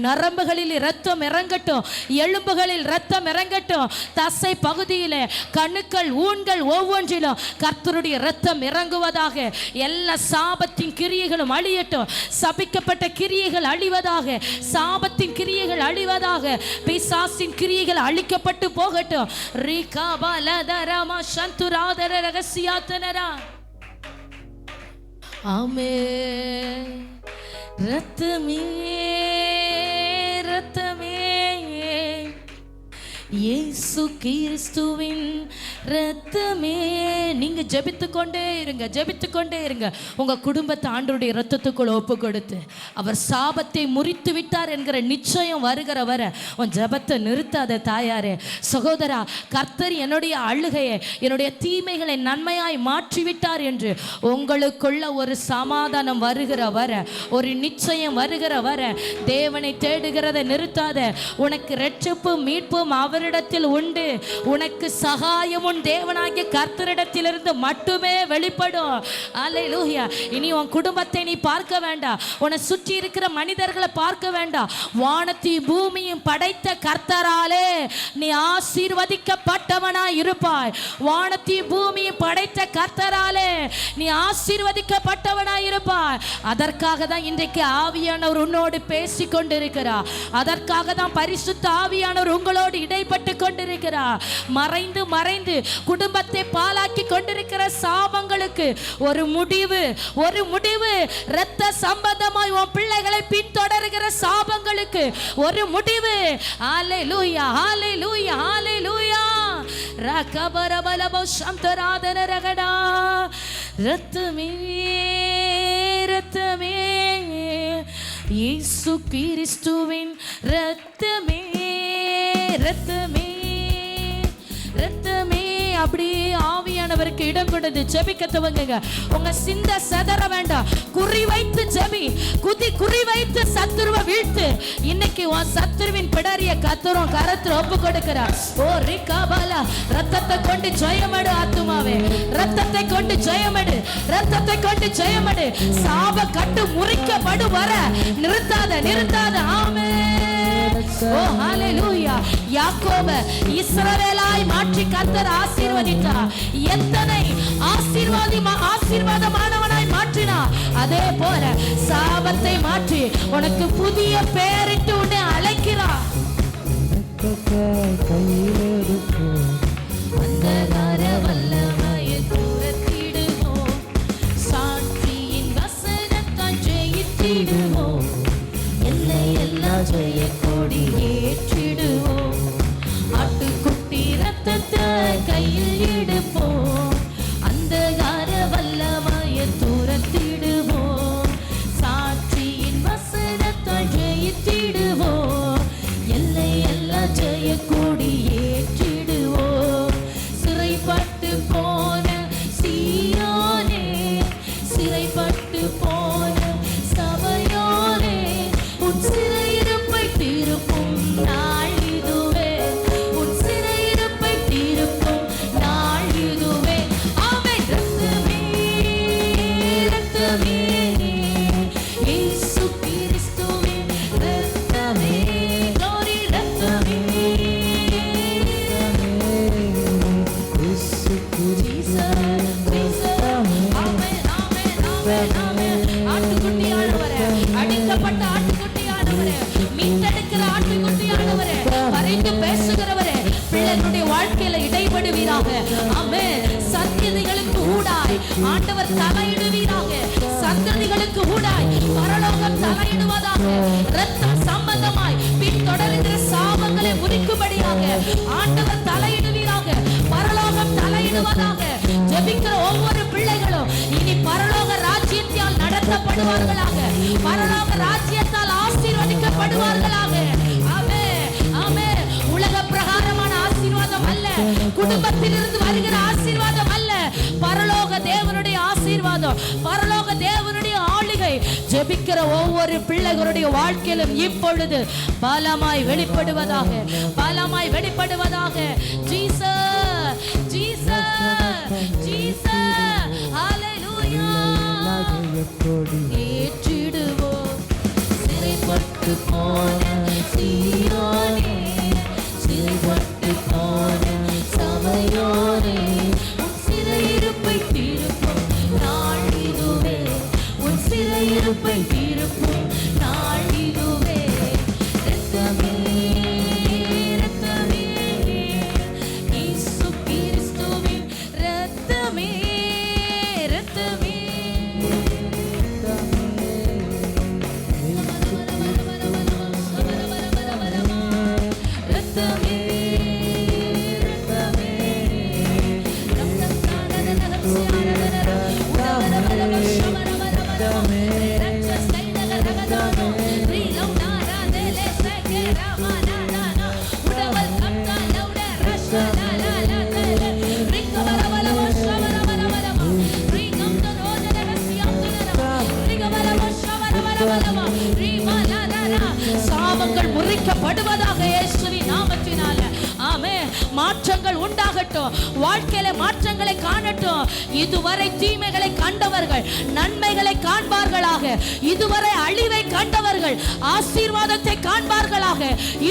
நரம்புகளில் இரத்தம் இறங்கட்டும், எலும்புகளில் இரத்தம் இறங்கட்டும், தசை பகுதியிலே, கணுக்கள், ஊன்கள் ஒவ்வொன்றிலும் கர்த்தருடைய இரத்தம் இறங்குவதாக. எல்லா சாபத்தின் கிரியைகளும் அழியட்டும். சபிக்கப்பட்ட கிரியைகள் அழிவதாக, சாபத்தின் கிரியைகள் அழிவதாக, பிசாசின் கிரியைகள் அழிக்கப்பட்டு போகட்டும். ரிகபலதரமா சந்துராதர ரகசியாத்தனரா. ஆமென். ரத்தமே, ரத்தமே, இயேசு கிறிஸ்துவின் இரத்தமே. நீங்க ஜெபித்துக்கொண்டே இருங்க, ஜெபித்துக்கொண்டே இருங்க. உங்க குடும்பத்தை ஆண்டவருடைய இரத்தத்துக்குள் ஒப்பு கொடுத்து அவர் சாபத்தை முறித்து விட்டார் என்கிற நிச்சயம் வருகிற வர உன் ஜெபத்தை நிறுத்தாத தாயாரே, சகோதரா. கர்த்தர் என்னுடைய அழுகையை, என்னுடைய தீமைகளை நன்மையாய் மாற்றிவிட்டார் என்று உங்களுக்குள்ள ஒரு சமாதானம் வருகிற வர, ஒரு நிச்சயம் வருகிற வர தேவனை தேடுகிறத நிறுத்தாத. உனக்கு இரட்சிப்பும் மீட்பும் அவர் கர்த்தரிடத்தில் உண்டு. உனக்கு சகாயம் உன் தேவனாகிய கர்த்தரிடத்திலிருந்து மட்டுமே வெளிப்படும். அல்லேலூயா. இனி உன் குடும்பத்தை நீ பார்க்க வேண்டாம், உன்னை சுற்றி இருக்கிற மனிதர்களை பார்க்க வேண்டாம். வானத்தையும் பூமியும் படைத்த கர்த்தராலே நீ ஆசீர்வதிக்கப்பட்டவனாய் இருப்பாய். வானத்தையும் பூமியும் படைத்த கர்த்தராலே நீ ஆசீர்வதிக்கப்பட்டவனாய் இருப்பாய். அதற்காக தான் இன்றைக்கு ஆவியானவர் உன்னோடு பேசி கொண்டிருக்கிறார். அதற்காக தான் பரிசுத்த ஆவியானவர் உங்களோடு இடைப்பட்டு கொண்டிருக்கிறார். மறைந்து மறைந்து குடும்பத்தை பாழாக்கி கொண்டிருக்கிற சாபங்களுக்கு ஒரு முடிவு, ஒரு முடிவு. இரத்த சம்பந்தமாய் உன் பிள்ளைகளை பின்தொடர்கிற சாபங்களுக்கு ஒரு முடிவு. ஹல்லேலூயா, ஹல்லேலூயா, ஹல்லேலூயா. ரகபரபலபோ சந்தராதன ரகடா. ரத்தமே ரத்தமே இயேசு கிறிஸ்துவின் ரத்தமே ரத்தமே ரத்தமே. அப்படியே ஆவியானவருக்கு இடம் கொடுத்து ஜெபிக்க துவங்குங்க. உங்க சிந்த சதற வேண்டாம். குறி வைத்து ஜெபி. குறி வைத்து சத்துருவை வீழ்த்து. இன்னைக்கு உன் சத்துருவின் பிடரிய கத்தரும் கரத்துல ஒப்பு கொடுக்கிறார். ஓ ரிகாபாலா. ரத்தத்தை கொண்டு ஜெயமடு ஆத்துமாவே. ரத்தத்தை கொண்டு ஜெயமடு. ரத்தத்தை கொண்டு ஜெயமடு. சாப கட்டு முறிக்கப்படு வர நிறுத்தாத, நிறுத்தாத. ஆமென். ஓ ஹல்லேலூயா. யாக்கோபை இஸ்ரவேலாய் மாற்றி கர்த்தர் ஆசீர்வதித்தார். எத்தனை ஆசீர்வாதமானவனாய் மாற்றினார். அதே போல சாபத்தை மாற்றி உனக்கு புதிய பெயரிட்டு உன்னை அழைக்கிறார். அந்தகார வல்லமையை துரத்திடுவோம். சாட்சியின் வசனத்தால் ஜெயித்திடுவோம். எல்லை எல்லாம் ஜெய கொடி ஏற்றிடுவோம். ஆட்டுக்குட்டி ரத்தத்தை கையில் எடுப்போம். அந்தகார வல்லமையை துரத்திடுவோம். சாட்சியின் வசனத்தால் ஜெயித்திடுவோம். எல்லை எல்லாம் ஜெய கொடி ஏற்றிடுவோம். சிறைப்பட்டு போன சீயோனே, சிறைப்பட்டு போன சபையோனே, உன் சிறையிருப்பை தீர்க்கும் நாள் இதுவே. உன் சிறையிருப்பை தீர்க்கும் நாள் இதுவே. ஆமென். ரத்தமே ரத்தமே இயேசு கிறிஸ்துவின் ரத்தமே. glory ரத்தமே. அடிக்கப்பட்ட ஆட்டுக்குட்டியானவரே, மீட்டெடுக்கிற ஆட்டுக்குட்டியானவரே, பரிந்து பேசுகிறவரே, பிள்ளைகளுடைய வாழ்க்கையில இடைபடுவீராக. ஆமென். சந்ததிகளுக்கு ஊடாய் ஆண்டவர் தலையிடுவீராக. சந்ததிகளுக்கு ஊடாய் பரலோகம் தலையிடுவதாக. இரத்த சம்பந்தமாய் பின்தொடர்கிற சாபங்களை முறிக்கும்படியாக ஆண்டவர் தலையிடுவீராக. பரலோகம் தலையிடுவதாக. ஜெபிக்கிற ஒவ்வொரு பிள்ளைகளும் இனி பரலோக ராஜ்யத்தால் நடத்தப்படுவார்களாக. பரலோக ராஜ்யத்தால் ஆசீர்வதிக்கப்படுவார்களாக. ஆமென், ஆமென். உலக பிரகாரமான ஆசீர்வாதம் அல்ல, குடும்பத்திலிருந்து வருகிற ஆசீர்வாதம் அல்ல, பரலோக தேவனுடைய ஆசீர்வாதம், பரலோக தேவனுடைய ஆளுகை ஜெபிக்கிற ஒவ்வொரு பிள்ளைகளுடைய வாழ்க்கையிலும் இப்பொழுது பலமாய் வெளிப்படுவதாக, பலமாய் வெளிப்படுவதாக. Jesus, Jesus, Jesus. ஹல்லேலூயா. ஏற்றிடுவோம். சிறைப்பட்டு போன சீயோனே, சிறைப்பட்டு போன சபையோனே, உன் சிறையிருப்பை தீர்க்கும் நாள் இதுவே. உன் சிறையிருப்பை தீர்க்கும் நாள் இதுவே. ரத்தமே ரத்தமே இயேசு கிறிஸ்துவின் ரத்தமே ரத்தமே. சாபங்கள் முறிக்கப்படுவதாக இயேசுவின் நாமத்தினால. ஆமென். மாற்றங்கள் உண்டாகட்டும், வாழ்க்கையில மாற்றங்களை காணட்டும். இதுவரை தீமைகளை கண்டவர்கள் நன்மைகளை காண்பார்களாக. இதுவரை அழிவை கண்டவர்கள் ஆசீர்வாதத்தை காண்பார்களாக.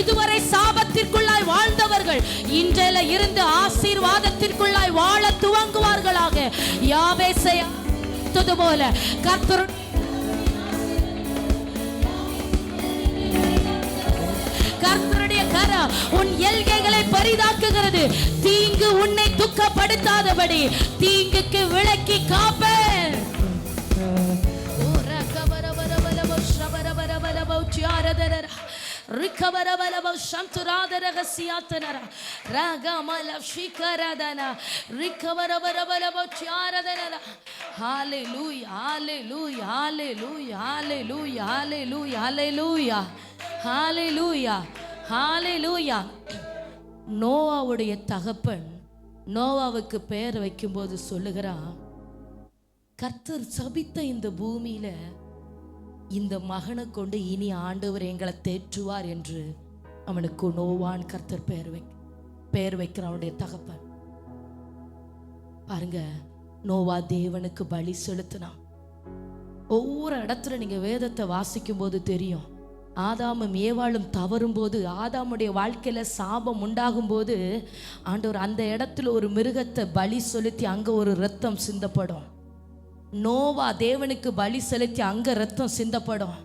இதுவரை சாபத்திற்குள்ளாய் வாழ்ந்தவர்கள் இன்றையில இருந்து ஆசீர்வாதத்திற்குள்ளாய் வாழ துவங்குவார்களாக. யாவேசை போல கர்த்தர் கர்த்தருடைய கரம் உன் எல்கைகளை பரிதாக்குகிறது. தீங்கு உன்னை துக்கப்படுத்தாதபடி தீங்குக்கு விலக்கி காப்பேன். Hallelujah, hallelujah, hallelujah, hallelujah, hallelujah, hallelujah, hallelujah, hallelujah. நோவாவுடைய தகப்பன் நோவாவுக்கு பெயர் வைக்கும்போது சொல்லுகிறான், கர்த்தர் சபித்த இந்த பூமியில இந்த மகனை கொண்டு இனி ஆண்டவர் எங்களை தேற்றுவார் என்று அவனுக்கு நோவான் கர்த்தர் பெயர் வைக்கிற அவனுடைய தகப்பன். பாருங்க, நோவா தேவனுக்கு பலி செலுத்தினான். ஒவ்வொரு இடத்துல நீங்க வேதத்தை வாசிக்கும் போது தெரியும், ஆதாமும் ஏவாளும் தவறும் போது, ஆதாமுடைய வாழ்க்கையில சாபம் உண்டாகும் போது ஆண்டவர் அந்த இடத்துல ஒரு மிருகத்தை பலி செலுத்தி அங்க ஒரு இரத்தம் சிந்தப்படும். நோவா தேவனுக்கு பலி செலுத்தி அங்க இரத்தம் சிந்தப்படும்.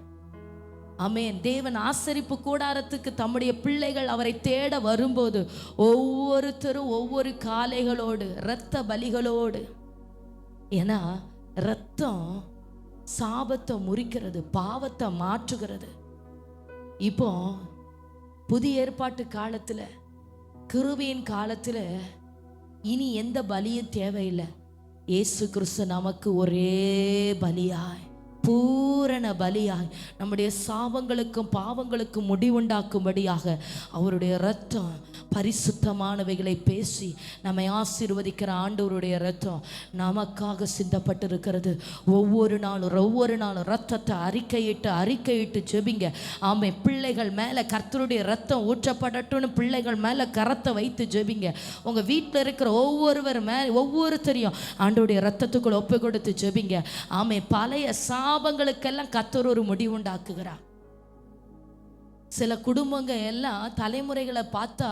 ஆமென். தேவன் ஆசரிப்பு கூடாரத்துக்கு தம்முடைய பிள்ளைகள் அவரை தேட வரும்போது ஒவ்வொருத்தரும் ஒவ்வொரு காளைகளோடு இரத்த பலிகளோடு. ஏன்னா இரத்தம் சாபத்தை முறிக்கிறது, பாவத்தை மாற்றுகிறது. இப்போ புதிய ஏற்பாட்டு காலத்துல, கிருபையின் காலத்துல இனி எந்த பலியும் தேவையில்லை. இயேசு கிறிஸ்து நமக்கு ஒரே பலியாய், பூரண பலியாய், நம்முடைய சாபங்களுக்கும் பாவங்களுக்கும் முடிவுண்டாக்கும்படியாக அவருடைய இரத்தம் பரிசுத்தமானவைகளை பேசி நம்மை ஆசீர்வதிக்கிற ஆண்டவருடைய இரத்தம் நமக்காக சிந்தப்பட்டிருக்கிறது. ஒவ்வொரு நாளும் இரத்தத்தை அறிக்கையிட்டு ஜெபிங்க. ஆமை, பிள்ளைகள் மேலே கர்த்தருடைய இரத்தம் ஊற்றப்படட்டும்னு பிள்ளைகள் மேலே கரத்தை வைத்து ஜெபிங்க. உங்கள் வீட்டில் இருக்கிற ஒவ்வொருத்தரையும் ஆண்டவருடைய இரத்தத்துக்குள் ஒப்பு கொடுத்து ஜெபிங்க. ஆமை, பழைய சாபங்களுக்கெல்லாம் கர்த்தர் ஒரு முடிவுண்டாக்குகிறார். சில குடும்பங்க எல்லாம் தலைமுறைகளை பார்த்தா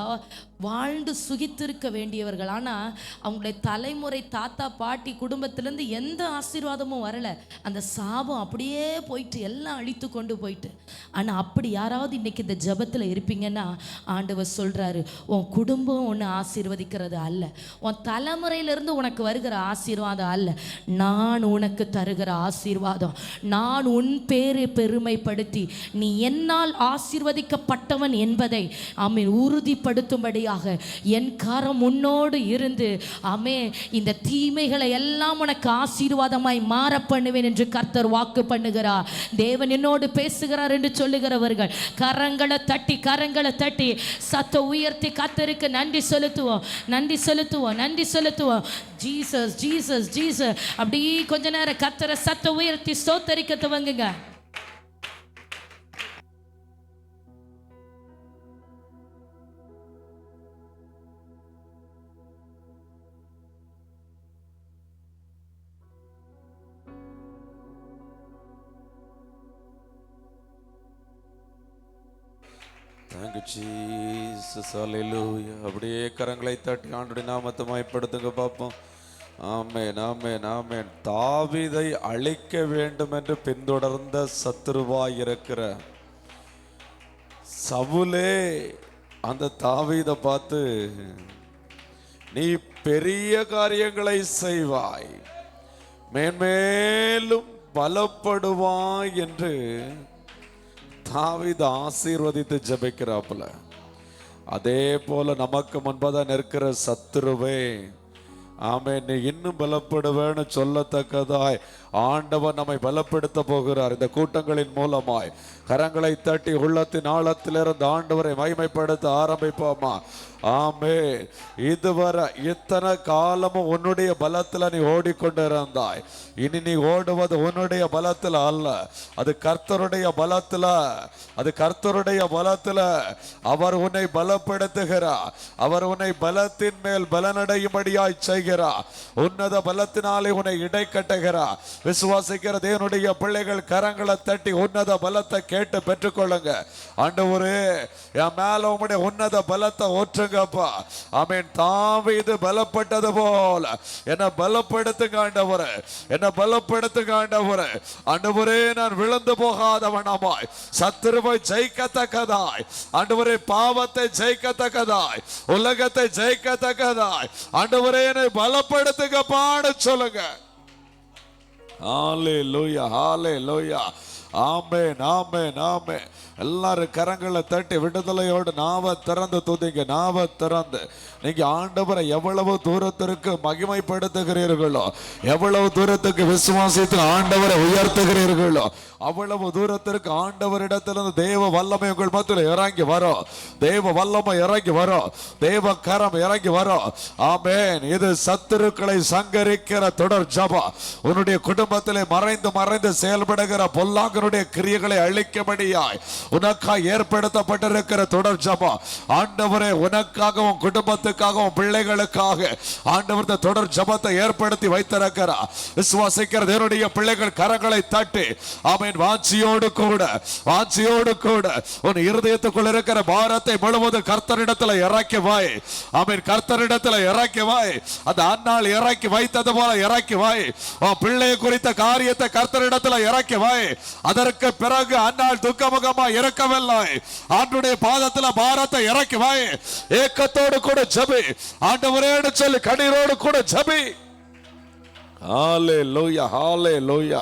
வாழ்ந்து சுகித்திருக்க வேண்டியவர்கள், ஆனால் அவங்களுடைய தலைமுறை தாத்தா பாட்டி குடும்பத்திலேருந்து எந்த ஆசீர்வாதமும் வரலை. அந்த சாபம் அப்படியே போயிட்டு எல்லாம் அழித்து கொண்டு போயிட்டு. ஆனால் அப்படி யாராவது இன்னைக்கு இந்த ஜபத்தில் இருப்பீங்கன்னா ஆண்டவர் சொல்கிறாரு, உன் குடும்பம் ஒன்று ஆசீர்வதிக்கிறது அல்ல, உன் தலைமுறையிலிருந்து உனக்கு வருகிற ஆசீர்வாதம் அல்ல, நான் உனக்கு தருகிற ஆசீர்வாதம். நான் உன் பேரை பெருமைப்படுத்தி நீ என்னால் ஆசீர்வதிக்கப்பட்டவன் என்பதை ஆமென் உறுதிப்படுத்தும்படி என் கரம் உன்னோடு இருந்து ஆமே இந்த தீமைகளை எல்லாம் உனக்கு ஆசீர்வாதமாய் மாற பண்ணுவேன் என்று கர்த்தர் வாக்கு பண்ணுகிறார். தேவன் என்னோடு பேசுகிறார் என்று சொல்லுகிறவர்கள் கரங்களை தட்டி சத்த உயர்த்தி கர்த்தருக்கு நன்றி செலுத்துவோம். ஜீசஸ் அப்படி கொஞ்ச நேரம் கர்த்தரை சத்த உயர்த்தி ஸ்தோத்தரிக்க துவங்குங்க. Thank you, Jesus. Hallelujah. அப்படியே கரங்களை தட்டி ஆண்டவருடைய நாமத்தை மகிமைப்படுத்துங்க பாப்போம். ஆமென், ஆமென், ஆமென். தாவீதை அழிக்க வேண்டும் என்று பின்தொடர்ந்த சத்துருவாய் இருக்கிற சவுலே அந்த தாவீதை பார்த்து, நீ பெரிய காரியங்களை செய்வாய், மேன்மேலும் பலப்படுவாய் என்று தாவீது ஆசீர்வதித்து ஜெபிக்கிறாப்புல. அதே போல நமக்கு முன்பதாக நிற்கிற சத்துருவே, ஆமென், நீ இன்னும் பலப்படுவேன்னு சொல்லத்தக்கதாய் ஆண்டவர் நம்மை பலப்படுத்த போகிறார். இந்த கூட்டங்களின் மூலமாய் கரங்களை தட்டி உள்ளத்தின் ஆழத்திலிருந்து ஆண்டவரை மகிமைப்படுத்த ஆரம்பிப்போமா? ஆமே. இதுவரை இத்தனை காலமும் உன்னுடைய பலத்துல நீ ஓடிக்கொண்டிருந்தாய். இனி நீ ஓடுவது உன்னுடைய பலத்துல அல்ல, அது கர்த்தருடைய பலத்துல. அது கர்த்தருடைய பலத்துல. அவர் உன்னை பலப்படுத்துகிறார். அவர் உன்னை பலத்தின் மேல் பலனடையும்படியாய் செய்கிறார். உன்னத பலத்தினாலே உன்னை இடை கட்டுகிறார். விசுவாசிக்கிற தேவனுடைய பிள்ளைகள் கரங்களை தட்டி உன்னத பலத்தை கேட்டு பெற்றுக்கொள்ளுங்க. ஆண்டவரே, என் மேல உம்முடைய உன்னத பலத்தை ஊற்றுங்கப்பா. ஆமென். தாவீது பலப்பட்டது போல என்னை பலப்படுத்துங்க ஆண்டவரே, என்னை பலப்படுத்துங்க ஆண்டவரே. ஆண்டவரே, நான் விழுந்து போகாதவனமாய், சத்துருவை ஜெயிக்கத்தக்கதாய், ஆண்டவரே பாவத்தை ஜெயிக்கத்தக்கதாய், உலகத்தை ஜெயிக்கத்தக்கதாய், ஆண்டவரே என்னை பலப்படுத்துங்கப்பான்னு சொல்லுங்க. ஹalleluya, ஹalleluya. ஆமென், ஆமென், ஆமென். எல்லாரும் கரங்களை தட்டி விடுதலையோடு நாவை திறந்து துதிங்க. நாவை திறந்து நீங்க ஆண்டவரை எவ்வளவு தூரத்திற்கு மகிமைப்படுத்துகிறீர்களோ, எவ்வளவு தூரத்துக்கு விசுவாசித்து ஆண்டவரை உயர்த்துகிறீர்களோ, அவ்வளவு தூரத்திற்கு ஆண்டவரிடத்திலிருந்து தேவ வல்லமை உங்கள் மத்தியில் இறங்கி வரும். தேவ வல்லமை இறங்கி வரும். தேவ கரம் இறங்கி வரும். ஆமென். இது சத்துருக்களை சங்கரிக்கிற தொடர் ஜெபம். உன்னுடைய குடும்பத்திலே மறைந்து மறைந்து செயல்படுகிற பொல்லாங்கனுடைய கிரியைகளை அழிக்கும்படியாய் உனக்காக ஏற்படுத்தப்பட்டிருக்கிற தொடர் ஜெபம். ஆண்டவரே, உனக்காகவும் குடும்பத்துக்காகவும் பிள்ளைகளுக்காக ஆண்டவர் தொடர் ஜெபத்தை ஏற்படுத்தி வைத்திருக்கிறார். விசுவாசிக்கிற தேவனுடைய பிள்ளைகள் கரங்களை தட்டி ஆமென், வாஞ்சியோடு கூட, வாஞ்சியோடு கூட உன் இருதயத்துக்குள் இருக்கிற பாரத்தை முழுவதும் கர்த்தரிடத்தில் இறக்கி வை. ஆமென். கர்த்தரிடத்தில் இறக்கி வை. அந்த அன்னாள் இறக்கி வைத்தது போல இறக்கி வை. உன் பிள்ளை குறித்த காரியத்தை கர்த்தரிடத்தில் இறக்கி வை. அதற்கு பிறகு அன்னாள் துக்கமுகமா இருக்கவில்லை. ஆண்டுடைய பாதத்தில் பாரத்தை இறக்கி வை. ஏக்கத்தோடு கூட ஜெபி. ஆண்டவரேன்னு சொல்லி கண்ணீரோடு கூட ஜெபி. ஹalleluya, ஹalleluya.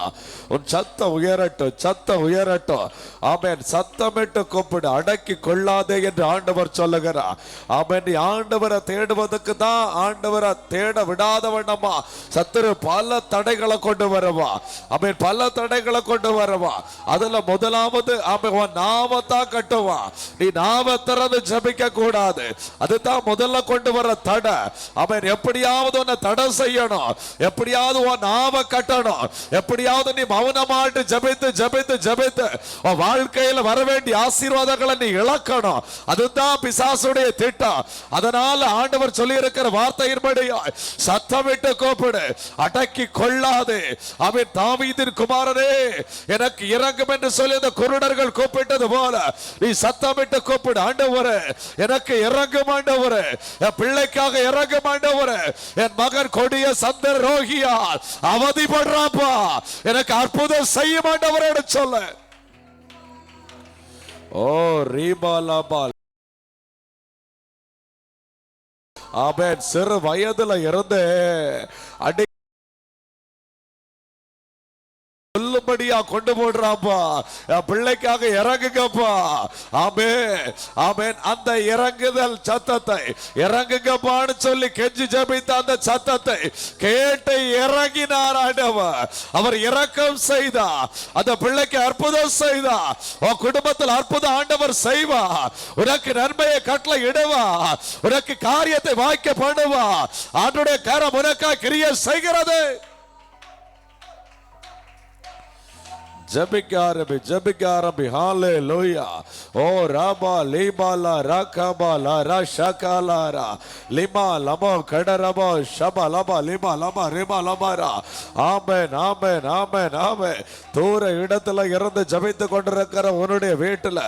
உன் சத்தம் உயரட்டும், சத்தம் உயரட்டும். ஆமென். சத்தமிட்டு கூப்பிடு, அடக்கி கொள்ளாதே என்று ஆண்டவர் சொல்லுகிறார். ஆமென். நீ ஆண்டவரை தேடுவதற்கு தான் ஆண்டவரை தேட விடாதவனமா சத்துரு பல தடைகளை கொண்டு வரவா. ஆமென். பல தடைகளை கொண்டு வரவா. அதுல முதலாவது ஆமென், உன் நாமத்தான் கட்டுவா. நீ நாம திறந்து ஜெபிக்க கூடாது. அதுதான் முதல்ல கொண்டு வர தடை. ஆமென். எப்படியாவது உன்னை தடை செய்யணும், எப்படியாவது உன் நாம கட்டணும், எப்படியாவது நீ மௌனமாட்டு ஜெபித்து ஜெபித்து ஜெபித்து உன் வாழ்க்கையில வர வேண்டிய ஆசீர்வாதங்களை நீ இழக்கணும். அதுதான் பிசாசுடைய திட்டம். அதனால ஆண்டவர் சொல்லி இருக்கிற வார்த்தையின்படி சத்தமிட்டு கூப்பிடு, அடக்கி கொள்ளாதே. அவன் தாவீதின் குமாரனே, எனக்கு இறங்கும் என்று சொல்லி அந்த குருடர்கள் கூப்பிட்டது போல நீ சத்தமிட்டு கூப்பிடு. ஆண்டவரே, எனக்கு இறங்கும் ஆண்டவரே, என் பிள்ளைக்காக இறங்கும் ஆண்டவரே, என் மகன் கொடிய சந்தர் ரோகியா அவதிப்படுறாப்பா, எனக்கு அற்புதம் செய்ய மாட்டவரோட சொல்ல. ஓ ரீபாலாபால். ஆமென். சிறு வயதுல இருந்து அடி சொல்லும்படியா கொண்டு போடுறாப்பா. பிள்ளைக்காக இறங்குங்கப்பா. ஆமென், ஆமென். அந்த இறங்குதல் சத்தத்தை இறங்குங்கப்பான்னு சொல்லி கெஞ்சி ஜெபித்த அந்த சத்தத்தை கேட்டு இறங்கினார் ஆண்டவர். அவர் இரக்கம் செய்தார். அந்த பிள்ளைக்கு அற்புதம் செய்தார். உன் குடும்பத்தில் அற்புதம் ஆண்டவர் செய்வார். உனக்கு நன்மையை கட்டளை இடுவா. உனக்கு காரியத்தை வாய்க்க பண்ணுவா. ஆண்டவருடைய கரம் உனக்காக கிரியை செய்கிறது. ஜபிக்க ஆரம்பி, ஜபிக்க ஆரம்பி. ஹalleluya. ஓ ராபா லிபாலா ராகபாலா ராஷகாலாரா லிமா லமோ கடரபோ ஷபா லபா லிமா லமா ரிமா லமாரா. ஆமென், ஆமென், ஆமென், ஆமென். தூர இடத்துல இருந்து ஜபித்து கொண்டிருக்கிற உன்னுடைய வீட்டுல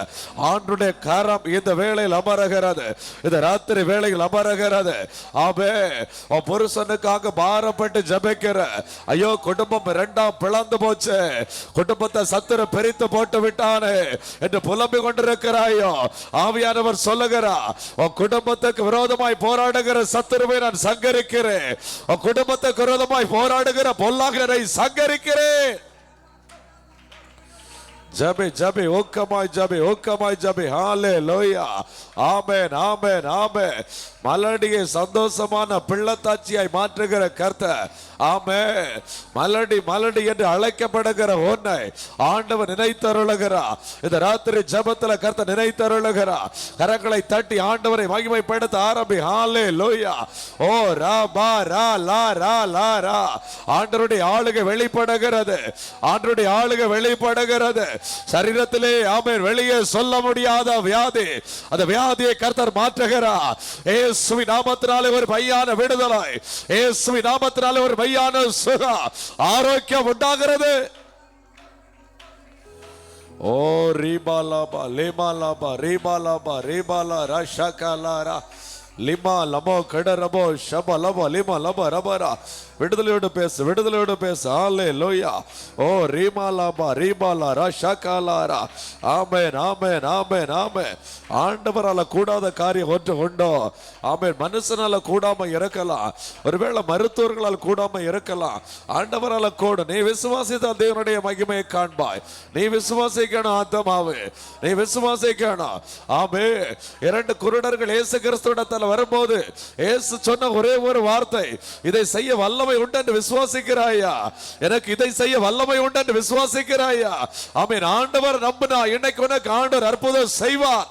ஆண்டுடைய கரம் இந்த வேளையில் அமருகிறது. இந்த ராத்திரி வேளையில் அமருகிறது. ஆமென். உன் புருஷனுக்காக பாரப்பட்டு ஜபிக்கிற, ஐயோ குடும்பம் இரண்டாம் பிளந்து போச்சு, குடும்பத்தை சத்துரு பிரித்து போட்டு விட்டானே என்று புலம்பிக் கொண்டிருக்கிறாயோ, ஆவியானவர் சொல்லுகிறார், உன் குடும்பத்துக்கு விரோதமாய் போராடுகிற சத்துருவை நான் சங்கரிக்கிறேன். உன் குடும்பத்துக்கு விரோதமாய் போராடுகிற பொல்லாங்கரை சங்கரிக்கிறேன். ஜபே ஜபே ஊக்கமாய் ஜபே ஊக்கமாய் ஜபே. ஹalleluya. ஆமென் ஆமென் ஆமென். மலடியை சந்தோஷமான பிள்ளைத்தாச்சியாய் மாற்றுகிற கர்த்தர். ஆமென். மலடி மலடி என்று அழைக்கப்படுகிற உன்னை ஆண்டவர் நினைத்தருளுகிறார். இந்த ராத்திரி ஜெபத்துல கர்த்தர் நினைத்தருளுகிறார். கரங்களை தட்டி ஆண்டவரை மகிமைப்படுத்த ஆரம்பி. ஹalleluya. ஓ ரா பா ரா லா ரா லா ரா. ஆண்டவருடைய ஆளுகை வெளிப்படுகிறது. ஆண்டவருடைய ஆளுகை வெளிப்படுகிறது. சரீரத்திலே ஆமென் வெளியே சொல்ல முடியாத வியாதி, அந்த வியாதியை கர்த்தர் மாற்றுகிறார். இயேசுவின் நாமத்தினாலே ஒரு மையான விடுதலை, இயேசுவின் நாமத்தினாலே ஒரு மையான சுகம், ஆரோக்கியம் உண்டாகிறது. ஓ ரீபாலாபா லேமாலாபா ரீபாலாபா ரீபாலா ரஷகலாரா லிமா லமோ கடரபோ ஷப லபோ லிமா லப ரபரா. விடுதலையோடு பேசு, விடுதலையோடு பேசு. ஹalleluya. ஓ ரீமாலாபா ரீபாலா ரஷகலாரா. ஆமென் ஆமென் ஆமென் ஆமென். ஆண்டவரால கூடாத காரியம் ஒன்று உண்டோ? ஆமென். மனுஷனால கூடாம இருக்கலாம், ஒருவேளை மருத்துவர்களால் கூடாம இருக்கலாம், ஆண்டவரால கூடும். நீ விசுவாசித்தால் தேவனுடைய மகிமையை காண்பாய். நீ விசுவாசிக்கணும் ஆத்மாவே, நீ விசுவாசிக்கணும். ஆமென். 2 குருடர்கள் இயேசு கிறிஸ்துவிடத்தில் வரும்போது இயேசு சொன்ன ஒரே ஒரு வார்த்தை, இதை செய்ய வல்லமை உண்டு என்று விசுவாசிக்கிறாயா? எனக்கு இதை செய்ய வல்லமை உண்டு என்று விசுவாசிக்கிறாயா? ஆமென். ஆண்டவர் நம்பினா இன்னைக்கு உனக்கு ஆண்டவர் அற்புதம் செய்வார்.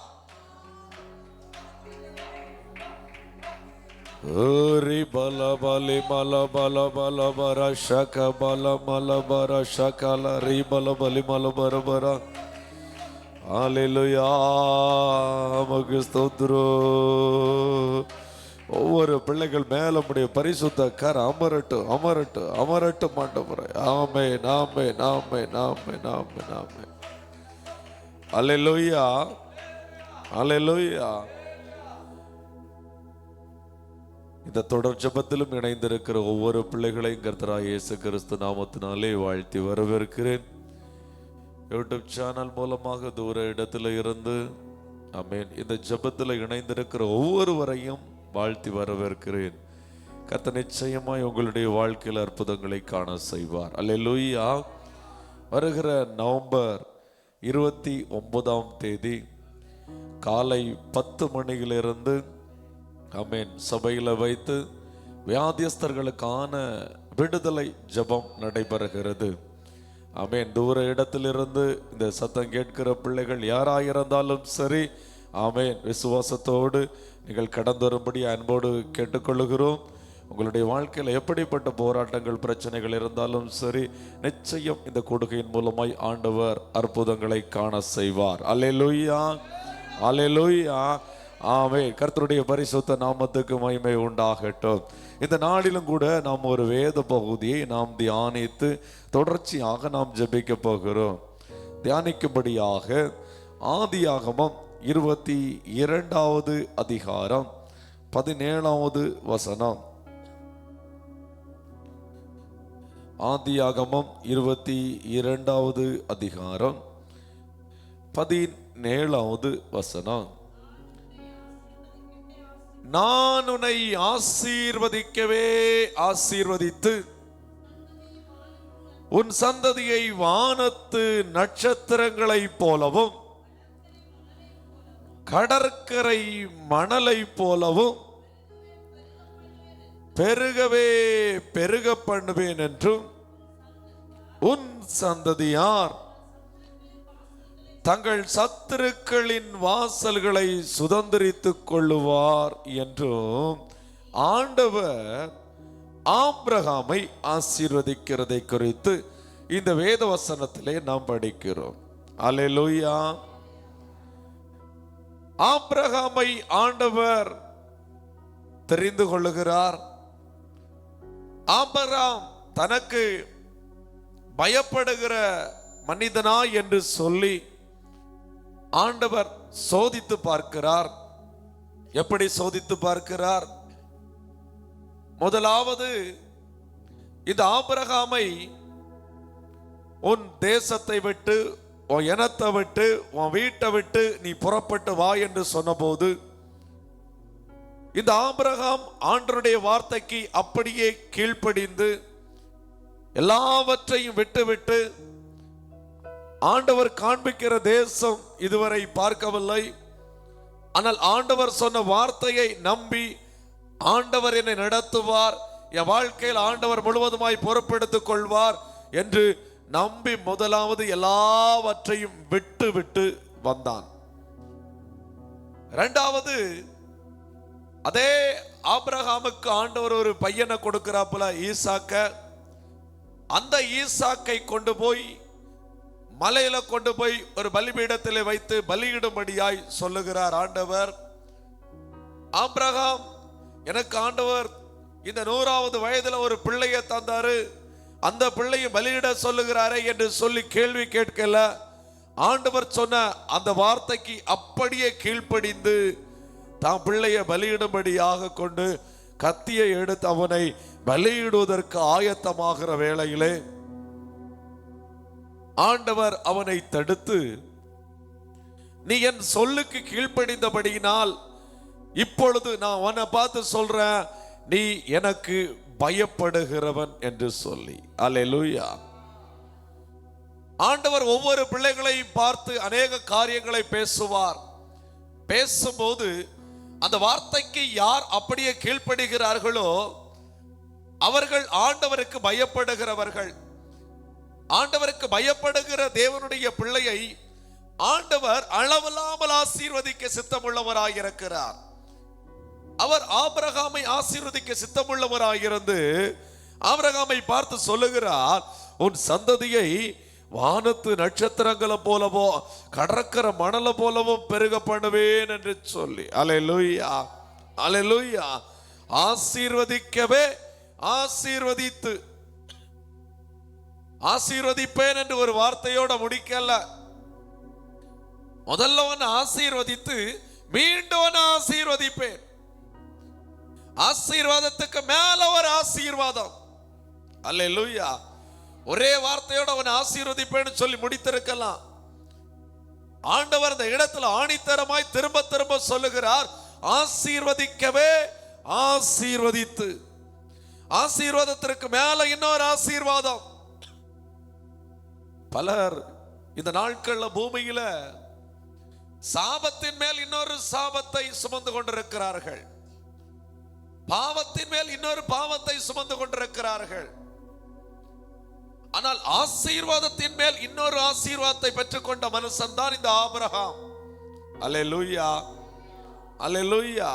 ஓரி பல பலி மல பல பல பர ஷக பல மல பர ஷகல ரி பல பலி மல பர பர. ஹalleluya. நமக்கு ஸ்தோத்திரம். ஒவ்வொரு பிள்ளைகள் மேல உம்முடைய பரிசுத்த கர அமரட்டும் அமரட்டும் அமரட்டும் ஆண்டவரே. ஆமென் ஆமென் ஆமென் ஆமென் ஆமென் ஆமென். ஹalleluya ஹalleluya. இந்த தொடர் ஜெபத்திலும் இணைந்திருக்கிற ஒவ்வொரு பிள்ளைகளையும் கர்த்தராகிய இயேசு கிறிஸ்து நாமத்தினாலே வாழ்த்தி வரவேற்கிறேன். யூடியூப் சேனல் மூலமாக தூர இடத்துல இருந்து ஆமென் இந்த ஜெபத்தில் இணைந்திருக்கிற ஒவ்வொருவரையும் வாழ்த்தி வரவேற்கிறேன். கர்த்தர் நிச்சயமாய் உங்களுடைய வாழ்க்கையில் அற்புதங்களை காண செய்வார். அல்லேலூயா. வருகிற நவம்பர் 29ஆம் தேதி காலை 10 மணியிலிருந்து ஆமென் சபையில் வைத்து வியாதியஸ்தர்களுக்கான விடுதலை ஜெபம் நடைபெறுகிறது. ஆமென். தூர இடத்திலிருந்து இந்த சத்தம் கேட்கிற பிள்ளைகள் யாராயிருந்தாலும் சரி, ஆமென், விசுவாசத்தோடு நீங்கள் கடந்து வரும்படி அன்போடு கேட்டுக்கொள்கிறோம். உங்களுடைய வாழ்க்கையில் எப்படிப்பட்ட போராட்டங்கள் பிரச்சனைகள் இருந்தாலும் சரி, நிச்சயம் இந்த கொடுக்கையின் மூலமாய் ஆண்டவர் அற்புதங்களை காண செய்வார். அல்லேலூயா அல்லேலூயா. ஆமென். கர்த்தருடைய பரிசுத்த நாமத்துக்கு மகிமை உண்டாகட்டும். இந்த நாளிலும் கூட நாம் ஒரு வேத பகுதியை நாம் தியானித்து தொடர்ச்சியாக நாம் ஜெபிக்க போகிறோம். தியானிக்கும்படியாக ஆதியாகமம் 22வது அதிகாரம் 17வது வசனம். ஆதியாகமம் 22வது அதிகாரம் 17வது வசனம். நான் உன்னை ஆசீர்வதிக்கவே ஆசீர்வதித்து உன் சந்ததியை வானத்து நட்சத்திரங்களைப் போலவும் கடற்கரை மணலை போலவும் பெருகவே பெருக பண்ணுவேன் என்றும் உன் சந்ததியார் தங்கள் சத்துருக்களின் வாசல்களை சுதந்திரித்துக் கொள்ளுவார் என்றும் ஆண்டவர் ஆபிரகாமை ஆசீர்வதிக்கிறதை குறித்து இந்த வேத வசனத்திலே நாம் படிக்கிறோம். அல்லேலூயா. ஆபிரகாமை ஆண்டவர் தெரிந்து கொள்ளுகிறார். ஆபிரகாம் தனக்கு பயப்படுகிற மனிதனா என்று சொல்லி ஆண்டவர் சோதித்து பார்க்கிறார். எப்படி சோதித்து பார்க்கிறார்? முதலாவது, இந்த ஆபிரகாமை உன் தேசத்தை விட்டு, உன் இனத்தை விட்டு, உன் வீட்டை விட்டு நீ புறப்பட்டு வா என்று சொன்னபோது இந்த ஆபிரகாம் ஆண்டவருடைய வார்த்தைக்கு அப்படியே கீழ்ப்படிந்து எல்லாவற்றையும் விட்டுவிட்டு ஆண்டவர் காண்பிக்கிற தேசம் இதுவரை பார்க்கவில்லை. ஆனால் ஆண்டவர் சொன்ன வார்த்தையை நம்பி ஆண்டவர் என்னை நடத்துவார், என் வாழ்க்கையில் ஆண்டவர் முழுவதுமாய் பொறுப்பெடுத்துக் கொள்வார் என்று நம்பி முதலாவது எல்லாவற்றையும் விட்டு விட்டு வந்தான். இரண்டாவது, அதே ஆபிரகாமுக்கு ஆண்டவர் ஒரு பையனை கொடுக்கிறாப்புல, ஈசாக்க. அந்த ஈசாக்கை கொண்டு போய் மலையில கொண்டு போய் ஒரு பலிபீடத்திலே வைத்து பலியிடும்படியாய் சொல்லுகிறார் ஆண்டவர். ஆபிரகாம், எனக்கு ஆண்டவர் இந்த 100வது வயதுல ஒரு பிள்ளையை தந்தாரு, அந்த பிள்ளையை பலியிட சொல்லுகிறாரே என்று சொல்லி கேள்வி கேட்கல. ஆண்டவர் சொன்ன அந்த வார்த்தைக்கு அப்படியே கீழ்ப்படிந்து தான் பிள்ளையை பலியிடும்படியாக கொண்டு கத்தியை எடுத்து அவனை பலியிடுவதற்கு ஆயத்தமாகிற வேளையிலே ஆண்டவர் அவனை தடுத்து, நீ என் சொல்லுக்கு கீழ்ப்படிந்தபடியினால் இப்பொழுது நான் அவனை பார்த்து சொல்றேன், நீ எனக்கு பயப்படுகிறவன் என்று சொல்லி. அல்லேலூயா. ஆண்டவர் ஒவ்வொரு பிள்ளைகளையும் பார்த்து அநேக காரியங்களை பேசுவார். பேசும்போது அந்த வார்த்தைக்கு யார் அப்படியே கீழ்ப்படுகிறார்களோ அவர்கள் ஆண்டவருக்கு பயப்படுகிறவர்கள். ஆண்டவருக்கு பயப்படுகிற தேவனுடைய பிள்ளையை ஆண்டவர் அளவில்லாமல் ஆசீர்வதிக்க சித்தமுள்ளவராயிருக்கிறார். அவர் ஆபிரகாமை ஆசீர்வதிக்க சித்தமுள்ளவராயிருந்து ஆபிரகாமை பார்த்து சொல்லுகிறார், உன் சந்ததியை வானத்து நட்சத்திரங்களை போலவோ கடற்கரை மணல போலவும் பெருக பண்ணுவேன் என்று சொல்லி. அல்லேலூயா, அல்லேலூயா. ஆசீர்வதிக்கவே ஆசீர்வதித்து ஆசீர்வதிப்பேன் என்று ஒரு வார்த்தையோட முடிக்கல. முதல்ல ஒன்னு ஆசீர்வதித்து மீண்டும் ஆசீர்வதிப்பேன். ஆசீர்வாதத்துக்கு மேல ஒரு ஆசீர்வாதம். அல்லேலூயா. ஒரே வார்த்தையோட அவன் ஆசீர்வதிப்பேன்னு சொல்லி முடித்திருக்கலாம். ஆண்டவர் இந்த இடத்துல ஆணித்தரமாய் திரும்ப திரும்ப சொல்லுகிறார், ஆசீர்வதிக்கவே ஆசீர்வதித்து. ஆசீர்வாதத்திற்கு மேல இன்னொரு ஆசீர்வாதம். பலர் இந்த நாட்கள்ல பூமியில சாபத்தின் மேல் இன்னொரு சாபத்தை சுமந்து கொண்டிருக்கிறார்கள். பாவத்தின் மேல் இன்னொரு பாவத்தை சுமந்து கொண்டிருக்கிறார்கள். ஆனால் ஆசீர்வாதத்தின் மேல் இன்னொரு ஆசீர்வாதத்தை பெற்றுக்கொண்ட மனுஷன் தான் இந்த ஆபிரகாம். அல்லேலூயா, அல்லேலூயா.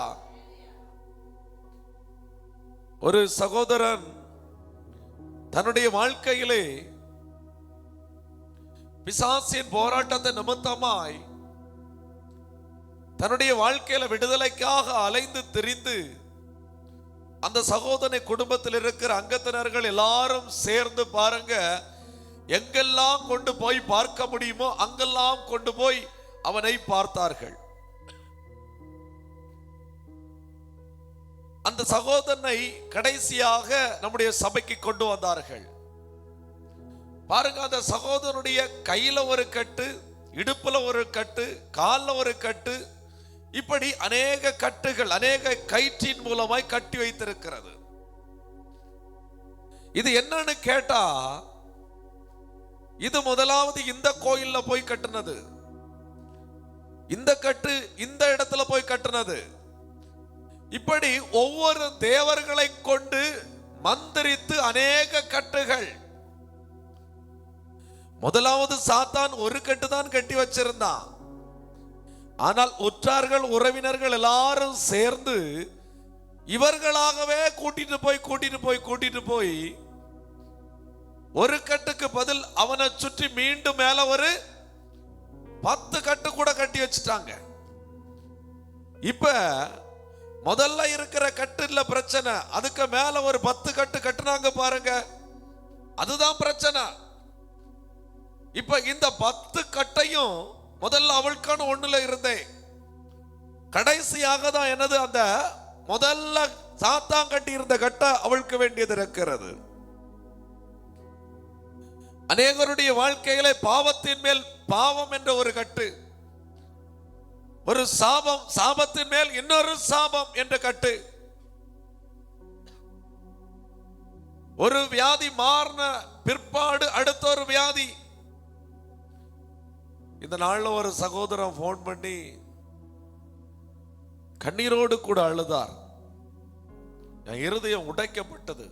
ஒரு சகோதரன் தன்னுடைய வாழ்க்கையிலே பிசாசின் போராட்டத்தை நிமித்தமாய் தன்னுடைய வாழ்க்கையில விடுதலைக்காக அலைந்து திரிந்து அந்த சகோதரனை குடும்பத்தில் இருக்கிற அங்கத்தினர்கள் எல்லாரும் சேர்ந்து பாருங்க, எங்கெல்லாம் கொண்டு போய் பார்க்க முடியுமோ அங்கெல்லாம் கொண்டு போய் அவனை பார்த்தார்கள். அந்த சகோதரனை கடைசியாக நம்முடைய சபைக்கு கொண்டு வந்தார்கள். பாருங்க, அந்த சகோதரனுடைய கையில ஒரு கட்டு, இடுப்புல ஒரு கட்டு, காலில் ஒரு கட்டு, இப்படி அநேக கட்டுகள் அநேக கயிற்றின் மூலமாய் கட்டி வைத்திருக்கிறது. இது என்னன்னு கேட்டா, இது முதலாவது இந்த கோயில்ல போய் கட்டுனது, இந்த கட்டு இந்த இடத்துல போய் கட்டுனது. இப்படி ஒவ்வொரு தேவர்களை கொண்டு மந்திரித்து அநேக கட்டுகள். முதலாவது சாத்தான் ஒரு கட்டு தான் கட்டி வச்சிருந்தான். ஆனால் உற்றார்கள் உறவினர்கள் எல்லாரும் சேர்ந்து இவர்களாகவே கூட்டிட்டு போய் ஒரு கட்டுக்கு பதில் அவனை சுற்றி மீண்டும் மேல ஒரு 10 கட்டு கூட கட்டி வச்சுட்டாங்க. இப்ப முதல்ல இருக்கிற கட்டு இல்ல பிரச்சனை, அதுக்கு மேல ஒரு 10 கட்டு கட்டுனாங்க பாருங்க, அதுதான் பிரச்சனை. இப்ப இந்த 10 கட்டையும் முதல்ல அவளுக்கான ஒண்ணுல இருந்தேன், கடைசியாக தான் என்னது அந்த முதல்ல சாத்தான் கட்டி இருந்த கட்டை அவளுக்கு வேண்டியது இருக்கிறது. அநேகருடைய வாழ்க்கையிலே பாவத்தின் மேல் பாவம் என்ற ஒரு கட்டு, ஒரு சாபம், சாபத்தின் மேல் இன்னொரு சாபம் என்ற கட்டு, ஒரு வியாதி மாறின பிற்பாடு அடுத்த ஒரு வியாதி, இந்த நாள்ல ஒரு சகோதரன் போன் பண்ணி கண்ணீரோடு கூட அழுதார். என் இருதயம் உடைக்கப்பட்டது.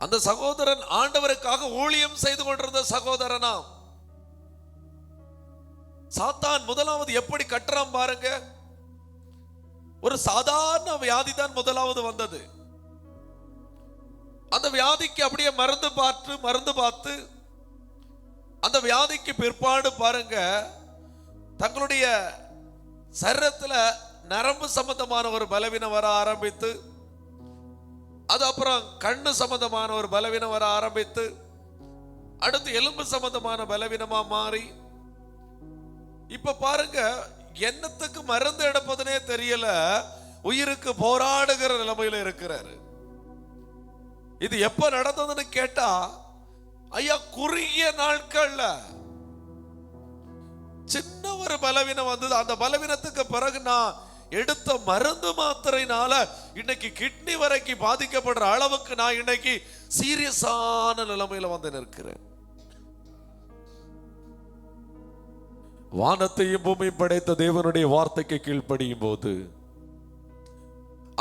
அந்த சகோதரன் ஆண்டவருக்காக ஊழியம் செய்து கொண்டிருந்த சகோதரனா. சாத்தான் முதலாவது எப்படி கட்டுறான் பாருங்க. ஒரு சாதாரண வியாதி தான் முதலாவது வந்தது. அந்த வியாதிக்கு அப்படியே மருந்து பார்த்து அந்த வியாதிக்கு பிற்பாடு பாருங்க, தங்களுடைய சரீரத்துல நரம்பு சம்பந்தமான ஒரு பலவீனம் வர ஆரம்பித்து, அது அப்புறம் கண்ணு சம்பந்தமான ஒரு பலவீனம் வர ஆரம்பித்து, அடுத்து எலும்பு சம்பந்தமான பலவீனமா மாறி, இப்ப பாருங்க என்னத்துக்கு மருந்து எடுப்பதுனே தெரியல, உயிருக்கு போராடுகிற நிலைமையில இருக்கிறாரு. இது எப்ப நடந்ததுன்னு கேட்டா, ஐயா குறுகிய நாட்கள்ல சின்ன ஒரு பலவீனம் வந்தது. அந்த பலவீனத்துக்கு பிறகு நான் எடுத்த மருந்து மாத்திரையினால இன்னைக்கு கிட்னி வரைக்கும் பாதிக்கப்படுற அளவுக்கு நான் இன்னைக்கு சீரியஸான நிலைமையில வந்து நிற்கிறேன். வானத்தையும் பூமி படைத்த தேவனுடைய வார்த்தைக்கு கீழ்ப்படியும் போது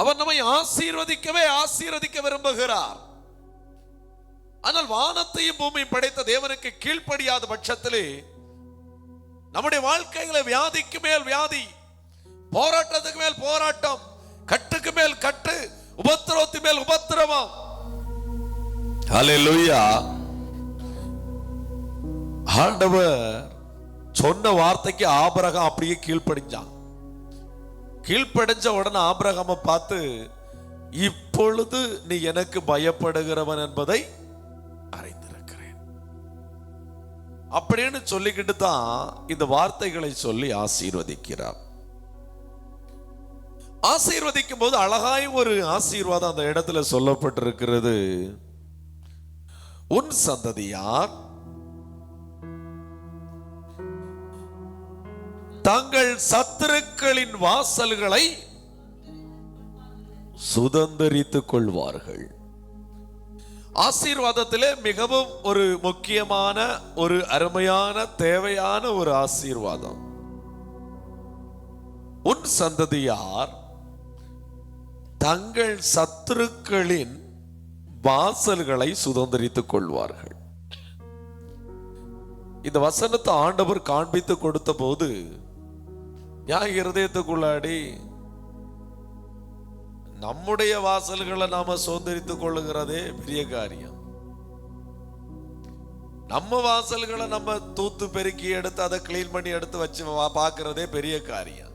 அவர் நம்மை ஆசீர்வதிக்க விரும்புகிறார். ஆனால் வானத்தையும் பூமி படைத்த தேவனுக்கு கீழ்ப்படியாத பட்சத்திலே நம்முடைய வாழ்க்கையில வியாதிக்கு மேல் வியாதி, போராட்டத்துக்கு மேல் போராட்டம், கட்டுக்கு மேல் கட்டு, உபத்திரவத்துக்கு மேல் உபத்திரவம். ஹல்லேலூயா. ஆண்டவர் சொன்ன வார்த்தைக்கு ஆபிரகாம் அப்படியே கீழ்ப்படிஞ்சான். கீழ்ப்படிஞ்ச உடனே ஆபிரகாமை பார்த்து, இப்பொழுது நீ எனக்கு பயப்படுகிறவன் என்பதை அறிந்திருக்கிறேன் அப்படின்னு சொல்லிக்கிட்டு தான் இந்த வார்த்தைகளை சொல்லி ஆசீர்வதிக்கிறார். ஆசீர்வதிக்கும் போது அழகாய் ஒரு ஆசீர்வாதம் அந்த இடத்துல சொல்லப்பட்டிருக்கிறது. உன் சந்ததியார் தங்கள் சத்துருக்களின் வாசல்களை சுதந்தரித்துக் கொள்வார்கள். ஆசீர்வாதத்திலே மிகவும் ஒரு முக்கியமான ஒரு அருமையான தேவையான ஒரு ஆசீர்வாதம். உன் சந்ததியார் தங்கள் சத்துருக்களின் வாசல்களை சுதந்தரித்துக் கொள்வார்கள். இந்த வசனத்தை ஆண்டவர் காண்பித்து கொடுத்த போது என் இருதயத்துக்குள்ளாடி, நம்முடைய வாசல்களை நாம சுதந்திரித்துக் கொள்ளுகிறதே பெரிய காரியம். நம்ம வாசல்களை நம்ம தூத்து பெருக்கி எடுத்து அதை கிளீன் பண்ணி எடுத்து வச்சு பார்க்கிறதே பெரிய காரியம்.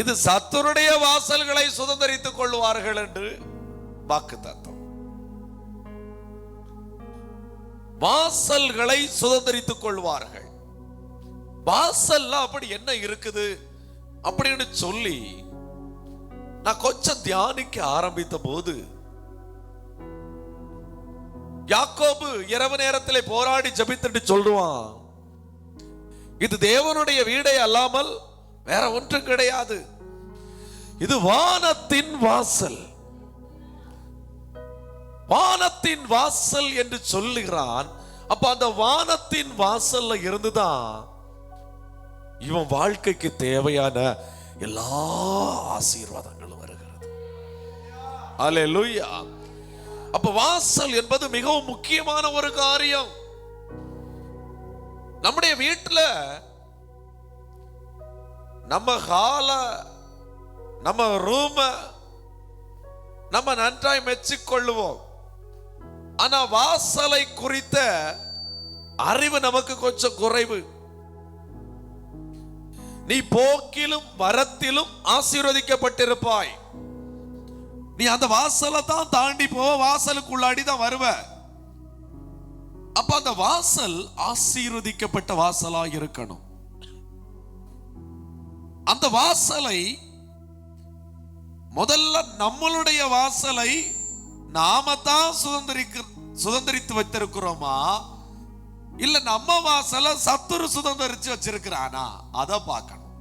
இது சத்துருடைய வாசல்களை சுதந்திரித்துக் கொள்வார்கள் என்று வாக்கு தத்துவம். வாசல்களை சுதந்திரித்துக் கொள்வார்கள். வாசல்ல அப்படி என்ன இருக்குது அப்படின்னு சொல்லி நான் கொஞ்சம் தியானிக்க ஆரம்பித்த போது, யாக்கோபு இரவு நேரத்திலே போராடி ஜெபித்துட்டு சொல்லுவான், இது தேவனுடைய வீடே அல்லாமல் வேற ஒன்றும் கிடையாது, இது வானத்தின் வாசல். வானத்தின் வாசல் என்று சொல்லுகிறான். அப்ப அந்த வானத்தின் வாசல்ல இருந்துதான் இவன் வாழ்க்கைக்கு தேவையான எல்லா ஆசீர்வாதங்களும் வருகிறது. அல்லேலூயா. அப்ப வாசல் என்பது மிகவும் முக்கியமான ஒரு காரியம். நம்முடைய வீட்டுல நம்ம ஹால, நம்ம ரூம நம்ம நன்றாய் மெச்சிக்கொள்ளுவோம். ஆனா வாசலை குறித்த அறிவு நமக்கு கொஞ்சம் குறைவு. நீ போக்கிலும் வரத்திலும் ஆசீர்வதிக்கப்பட்டிருப்பாய். நீ அந்த வாசலை தான் தாண்டி போவ, வாசலுக்குள்ளாடி தான் வருவ. அப்ப அந்த வாசல் ஆசீர்வதிக்கப்பட்ட வாசலா இருக்கணும். அந்த வாசலை முதல்ல நம்மளுடைய வாசலை நாம தான் சுதந்திரித்து வைத்திருக்கிறோமா, இல்ல நம்ம வாசலை சத்துரு சுதந்திரிச்சு வச்சிருக்கிறானா, அத பார்க்கணும்.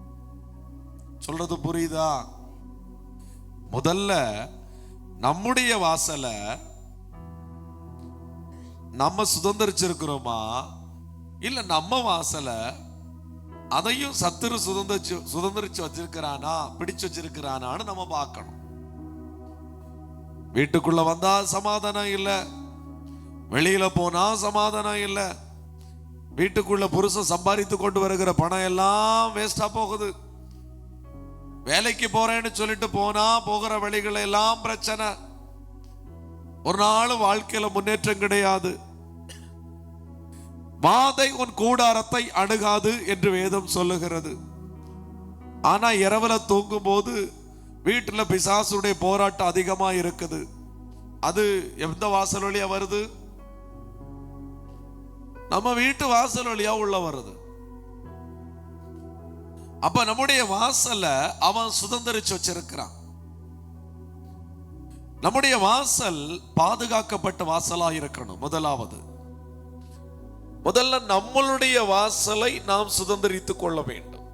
சொல்றது புரியுதா? முதல்ல நம்முடைய வாசலை நம்ம சுதந்திரிச்சிருக்கிறோமா, இல்ல நம்ம வாசல அதையும் சத்துரு சுதந்திரிச்சு வச்சிருக்கிறானா, பிடிச்சு வச்சிருக்கிறானான்னு நம்ம பார்க்கணும். வீட்டுக்குள்ள வந்தா சமாதானம் இல்ல, வெளியில போனா சமாதானம் இல்ல, வீட்டுக்குள்ள புருஷன் சம்பாதித்து கொண்டு வருகிற பணம் எல்லாம் வேஸ்டா போகுது. வேலைக்கு போறேன்னு சொல்லிட்டு போனா போகிற வழிகள் எல்லாம் பிரச்சனை. ஒரு நாளும் வாழ்க்கையில முன்னேற்றம் கிடையாது. வாதை உன் கூடாரத்தை அணுகாது என்று வேதம் சொல்லுகிறது. ஆனா இரவுல தூங்கும் போது வீட்டுல பிசாசுடைய போராட்டம் அதிகமா இருக்குது. அது எந்த வாசல் வழியா வருது? நம்ம வீட்டு வாசல் வழியா உள்ள வருது. அப்ப நம்முடைய வாசல்ல அவன் சுதந்திரிச்சு வச்சிருக்கிறான். நம்முடைய வாசல் பாதுகாக்கப்பட்ட வாசலா இருக்கணும். முதல்ல நம்மளுடைய வாசலை நாம் சுதந்திரித்துக் கொள்ள வேண்டும்.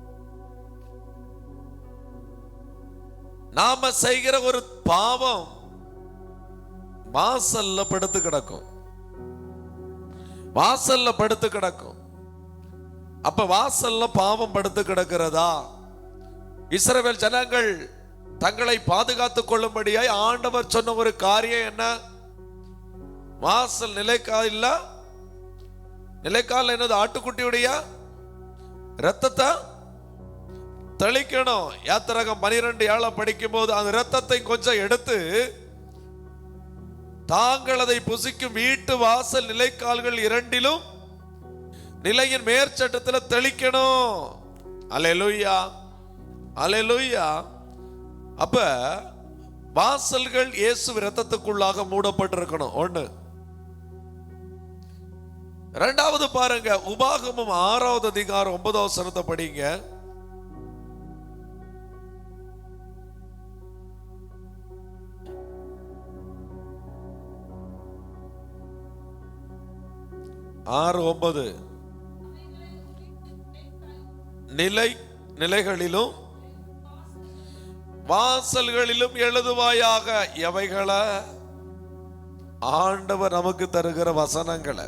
நாம செய்கிற ஒரு பாவம் வாசல்ல படுத்து கிடக்கும். அப்ப வாசல்ல பாவம் படுத்து கிடக்கிறதா? இஸ்ரவேல் ஜனங்கள் தங்களை பாதுகாத்துக் கொள்ளும்படியாய் ஆண்டவர் சொன்ன ஒரு காரியம் என்ன? வாசல் நிலைக்கால் என்னது? ஆட்டுக்குட்டியுடைய ரத்தத்தை தெளிக்கணும். யாத்திராகம் 12:7 படிக்கும் போது அந்த ரத்தத்தை கொஞ்சம் எடுத்து தாங்கள் அதை புசிக்கும் வீட்டு வாசல் நிலைக்கால்கள் இரண்டிலும் நிலையின் மேற்சட்டத்தில் தெளிக்கணும். அல்லேலூயா, அல்லேலூயா. அப்ப வாசல்கள் இயேசு ரத்தத்துக்குள்ளாக மூடப்பட்டிருக்கணும். ஒண்ணு. இரண்டாவது பாருங்க, உபாகமம் 6வது அதிகாரம் 9வது வசனத்தை படிங்க. நிலைகளிலும் வாசல்களிலும் எழுதுவாயாக. எவைகளை? ஆண்டவர் நமக்கு தருகிற வசனங்களை,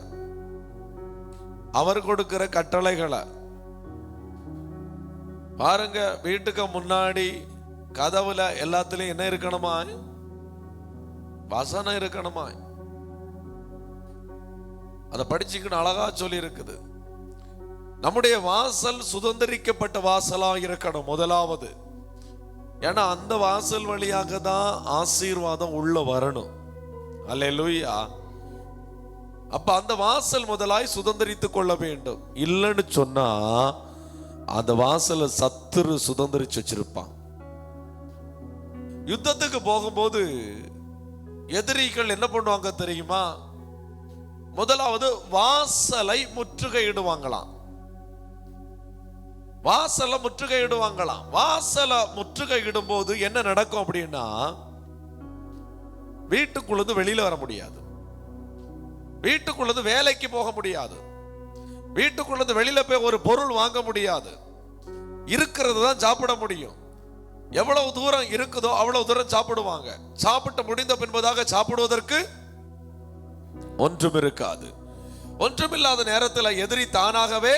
அவர் கொடுக்கிற கட்டளைகளை. பாருங்க, வீட்டுக்கு முன்னாடி கதவுல எல்லாத்துலயும் என்ன இருக்கணுமா? வசனம் இருக்கணுமா? அதை படிச்சுக்கணும். அழகா சொல்லி இருக்குது. நம்முடைய வாசல் சுதந்திரிக்கப்பட்ட வாசலா இருக்கணும் முதலாவது. ஏன்னா அந்த வாசல் வழியாக தான் ஆசீர்வாதம் உள்ள வரணும். அல்லேலூயா. அப்ப அந்த வாசல் முதலாய் சுதந்திரித்துக் கொள்ள வேண்டும். இல்லைன்னு சொன்னா அந்த வாசலை சத்துரு சுதந்திரிச்சு வச்சிருப்பான். யுத்தத்துக்கு போகும்போது எதிரிகள் என்ன பண்ணுவாங்க தெரியுமா? முதலாவது வாசலை முற்றுகையிடுவாங்களாம். வாசலை முற்றுகையிடும் போது என்ன நடக்கும் அப்படின்னா, வீட்டுக்குள்ளது வெளியில வர முடியாது, வீட்டுக்குள்ளது வேலைக்கு போக முடியாது, வீட்டுக்குள்ளது வெளியில போய் ஒரு பொருள் வாங்க முடியாது. இருக்கிறது தான் சாப்பிட முடியும். எவ்வளவு தூரம் இருக்குதோ அவ்வளவு தூரம் சாப்பிடுவாங்க. சாப்பிட்டு முடிந்த பின்பதாக சாப்பிடுவதற்கு ஒன்றும் இருக்காது. ஒன்றுமில்லாத நேரத்தில் எதிரி தானாகவே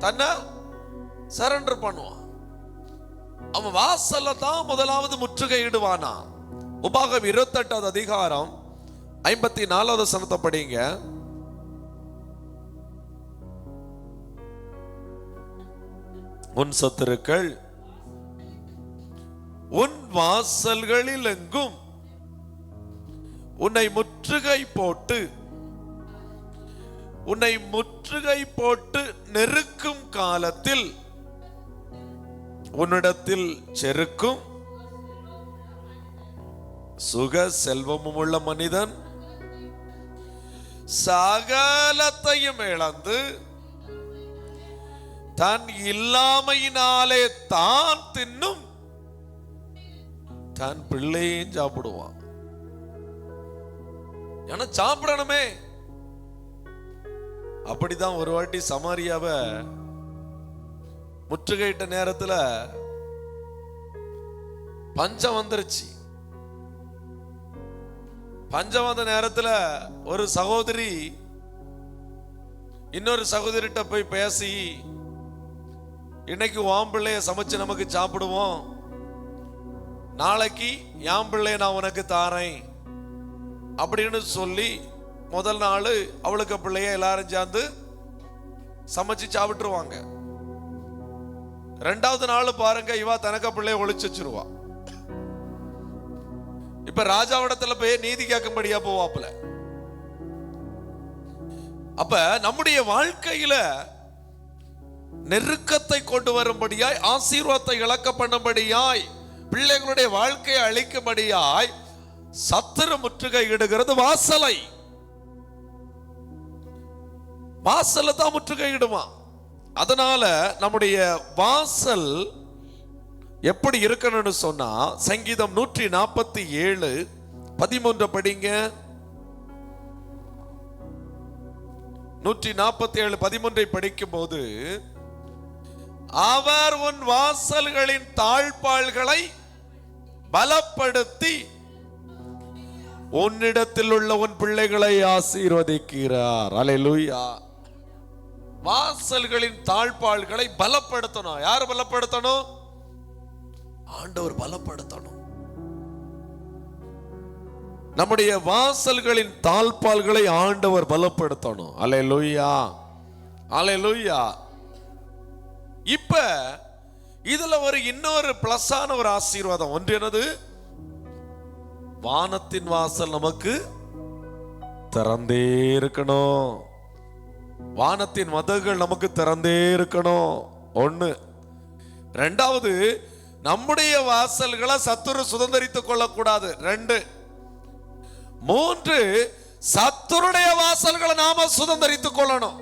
தன்னை சரண்டர் பண்ணுவான். அவன் வாசல்ல தான் முதலாவது முற்றுகையிடுவானா. உபாகம் 28வது அதிகாரம் 54வது வசனத்தை படிங்க. உன் சத்துருக்கள் உன் வாசல்களில் எங்கும் உன்னை முற்றுகை போட்டு நெருக்கும் காலத்தில் உன்னிடத்தில் செருக்கும் சுக செல்வமும் உள்ள மனிதன் சகலத்தையும் இழந்து தன் இல்லாமையினாலே தான் தின்னும் தன் பிள்ளையும் சாப்பிடுவான். ஏன்னா சாப்பிடணுமே. அப்படிதான் ஒரு வாட்டி சமாரியாவை முற்றுகையிட்ட நேரத்துல பஞ்சம் வந்துருச்சு. பஞ்சம் நேரத்துல ஒரு சகோதரி இன்னொரு சகோதரிட்ட போய் பேசி, இன்னைக்கு உன் பிள்ளைய சமைச்சு நமக்கு சாப்பிடுவோம், நாளைக்கு என் பிள்ளைய நான் உனக்கு தாரேன் அப்படின்னு சொல்லி முதல் நாள் அவளுக்கு பிள்ளைய எல்லாரும் சேர்ந்து சமைச்சு சாப்பிட்டுருவாங்க. ரெண்டாவது நாள் பாருங்க, இவா தனக்க பிள்ளைய ஒளிச்சு வச்சிருவா. இப்ப ராஜாவிடத்துல போய் நீதி கேட்கும்படியா போவாப்புல. அப்ப நம்முடைய வாழ்க்கையில நெருக்கத்தை கொண்டு வரும்படியாய், ஆசீர்வாதத்தை இழக்க பண்ணும்படியாய், பிள்ளைகளுடைய வாழ்க்கையை அழிக்கும்படியாய் சத்துரு முற்றுகை இடுகிறது வாசலை. வாசல தான் முற்றுகை இடுமா. அதனால நம்முடைய வாசல் எப்படி இருக்கணும்னு சொன்னா, சங்கீதம் 147:13 படிங்க. 147:13 படிக்கும் போது, அவர் உன் வாசல்களின் தாழ்பாள்களை பலப்படுத்தி உன்னிடத்தில் உள்ள உன் பிள்ளைகளை ஆசீர்வதிக்கிறார். அல்லேலூயா. வாசல்களின் தாழ்பாள்களை பலப்படுத்தணும். யார் பலப்படுத்தணும்? ஆண்டவர் பலப்படுத்தணும். நம்முடைய வாசல்களின் தாழ்பாள்களை ஆண்டவர் பலப்படுத்தணும். அல்லேலூயா, அல்லேலூயா. இப்ப இதுல ஒரு இன்னொரு பிளஸான ஒரு ஆசீர்வாதம் ஒன்று என்னது? வானத்தின் வாசல் நமக்கு திறந்தே இருக்கணும். வானத்தின் மதகுகள் நமக்கு திறந்தே இருக்கணும். ஒண்ணு. ரெண்டாவது, நம்முடைய வாசல்களை சத்துரு சுதந்திரித்துக் கொள்ளக்கூடாது. 2. 3, சத்துருடைய வாசல்களை நாம சுதந்திரித்துக் கொள்ளணும்.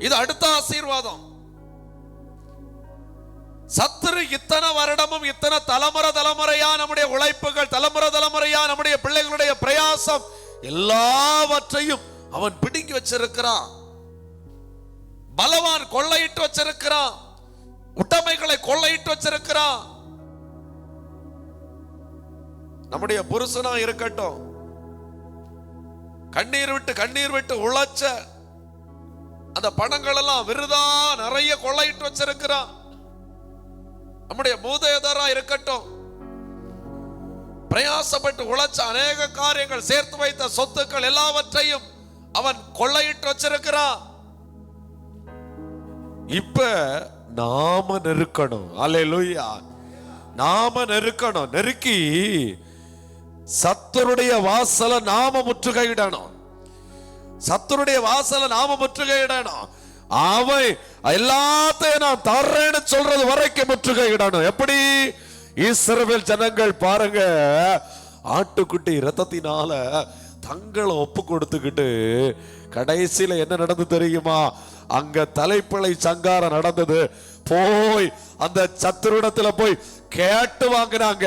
இது அடுத்த ஆசீர்வாதம். சத்துரு இத்தனை வருடமும், இத்தனை தலைமுறையா நம்முடைய உழைப்புகள், தலைமுறையா நம்முடைய பிள்ளைகளுடைய பிரயாசம் எல்லாவற்றையும் அவன் பிடுங்கி வச்சிருக்கிறான். பலவான் கொள்ளையிட்டு வச்சிருக்கிறான். உடைமைகளை கொள்ளையிட்டு வச்சிருக்கிறான். நம்முடைய புருஷனா இருக்கட்டும், கண்ணீர் விட்டு உழைச்ச அந்த பணங்கள் எல்லாம் விருதா நிறைய கொள்ளையிட்டு வச்சிருக்கிறான். நம்முடைய மூதாதையரா இருக்கட்டும், பிரயாசப்பட்டு உழைச்ச அநேக காரியங்கள், சேர்த்து வைத்த சொத்துக்கள் எல்லாவற்றையும் அவன் கொள்ளையிட்டு வச்சிருக்கிறான். இப்ப நாம நெருக்கணும். அல்லேலூயா. நாம நெருக்கணும். நெருக்கி சத்துருடைய வாசலை நாம முற்றுகையிடணும். சத்துருடைய வாசலை நாம முற்றுகையிடணும். அவன் எல்லாத்தையும் நான் தர்றேன்னு சொல்றது வரைக்கும் முற்றுகையிடணும். எப்படி? இஸ்ரவேல் ஜனங்கள் பாருங்க, ஆட்டுக்குட்டி இரத்தத்தினால தங்களை ஒப்பு கொடுத்துக்கிட்டு கடைசியில என்ன நடந்து தெரியுமா? அங்க தலைப்பிழை சங்காரம் நடந்தது. போய் அந்த சத்துருடத்துல போய் கேட்டு வாங்கினாங்க.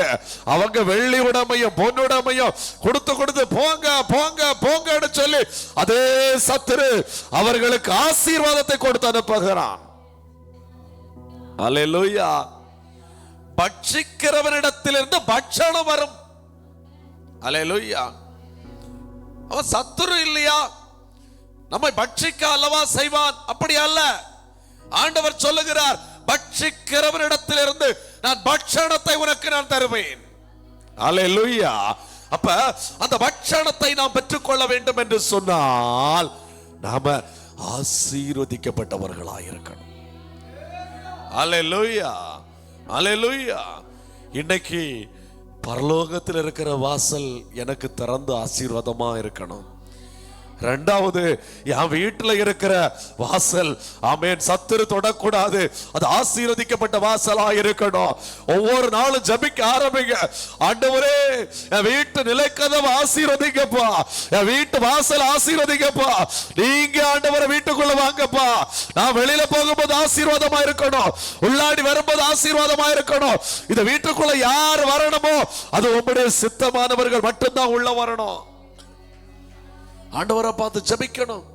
அவங்க வெள்ளி உடைமையும் பொன்னுடைமையும் கொடுத்து போங்க போங்க போங்கன்னு சொல்லி அதே சத்துரு அவர்களுக்கு ஆசீர்வாதத்தை கொடுத்து அனுப்புகிறான். அல்லேலூயா. பட்சிக்கிறவனிடத்திலிருந்து பட்சணம் வரும். அல்லேலூயா. அவன் சத்துரு இல்லையா? நம்மை பட்சிக்க அல்லவா செய்வான்? அப்படி அல்ல. ஆண்டவர் சொல்லுகிறார், பட்சிக்கிறவனிடத்திலிருந்து நான் பட்சணத்தை உனக்கு நான் தருவேன். அல்லேலூயா. அப்ப அந்த பட்சணத்தை நாம் பெற்றுக்கொள்ள வேண்டும் என்று சொன்னால் நாம ஆசீர்வதிக்கப்பட்டவர்களாக இருக்கணும். அல்லேலூயா, அல்லேலூயா. இன்னைக்கு பரலோகத்தில் இருக்கிற வாசல் எனக்கு திறந்து ஆசீர்வாதமா இருக்கணும். ரெண்டாவது, என் வீட்டுல இருக்கிற வாசல், ஆமென், சத்துரு தொடக்கூடாது. அது ஆசீர்வதிக்கப்பட்ட வாசலா இருக்கணும். ஒவ்வொரு நாளும் ஜெபிக்க ஆரம்பிங்க. ஆண்டவரே, என் வீட்டு நிலைக்கதவை ஆசீர்வதிங்கப்பா, என் வீட்டு வாசல் ஆசீர்வதிங்கப்பா. நீங்க ஆண்டவரை வீட்டுக்குள்ள வாங்கப்பா. நான் வெளியில போகும்போது ஆசீர்வாதமா இருக்கணும், உள்ளாடி வரும்போது ஆசீர்வாதமா இருக்கணும். இந்த வீட்டுக்குள்ள யார் வரணுமோ அது உங்களுடைய சித்தமானவர்கள் மட்டும்தான் உள்ள வரணும். ஆண்டவரை பார்த்து ஜெபிக்கணும்.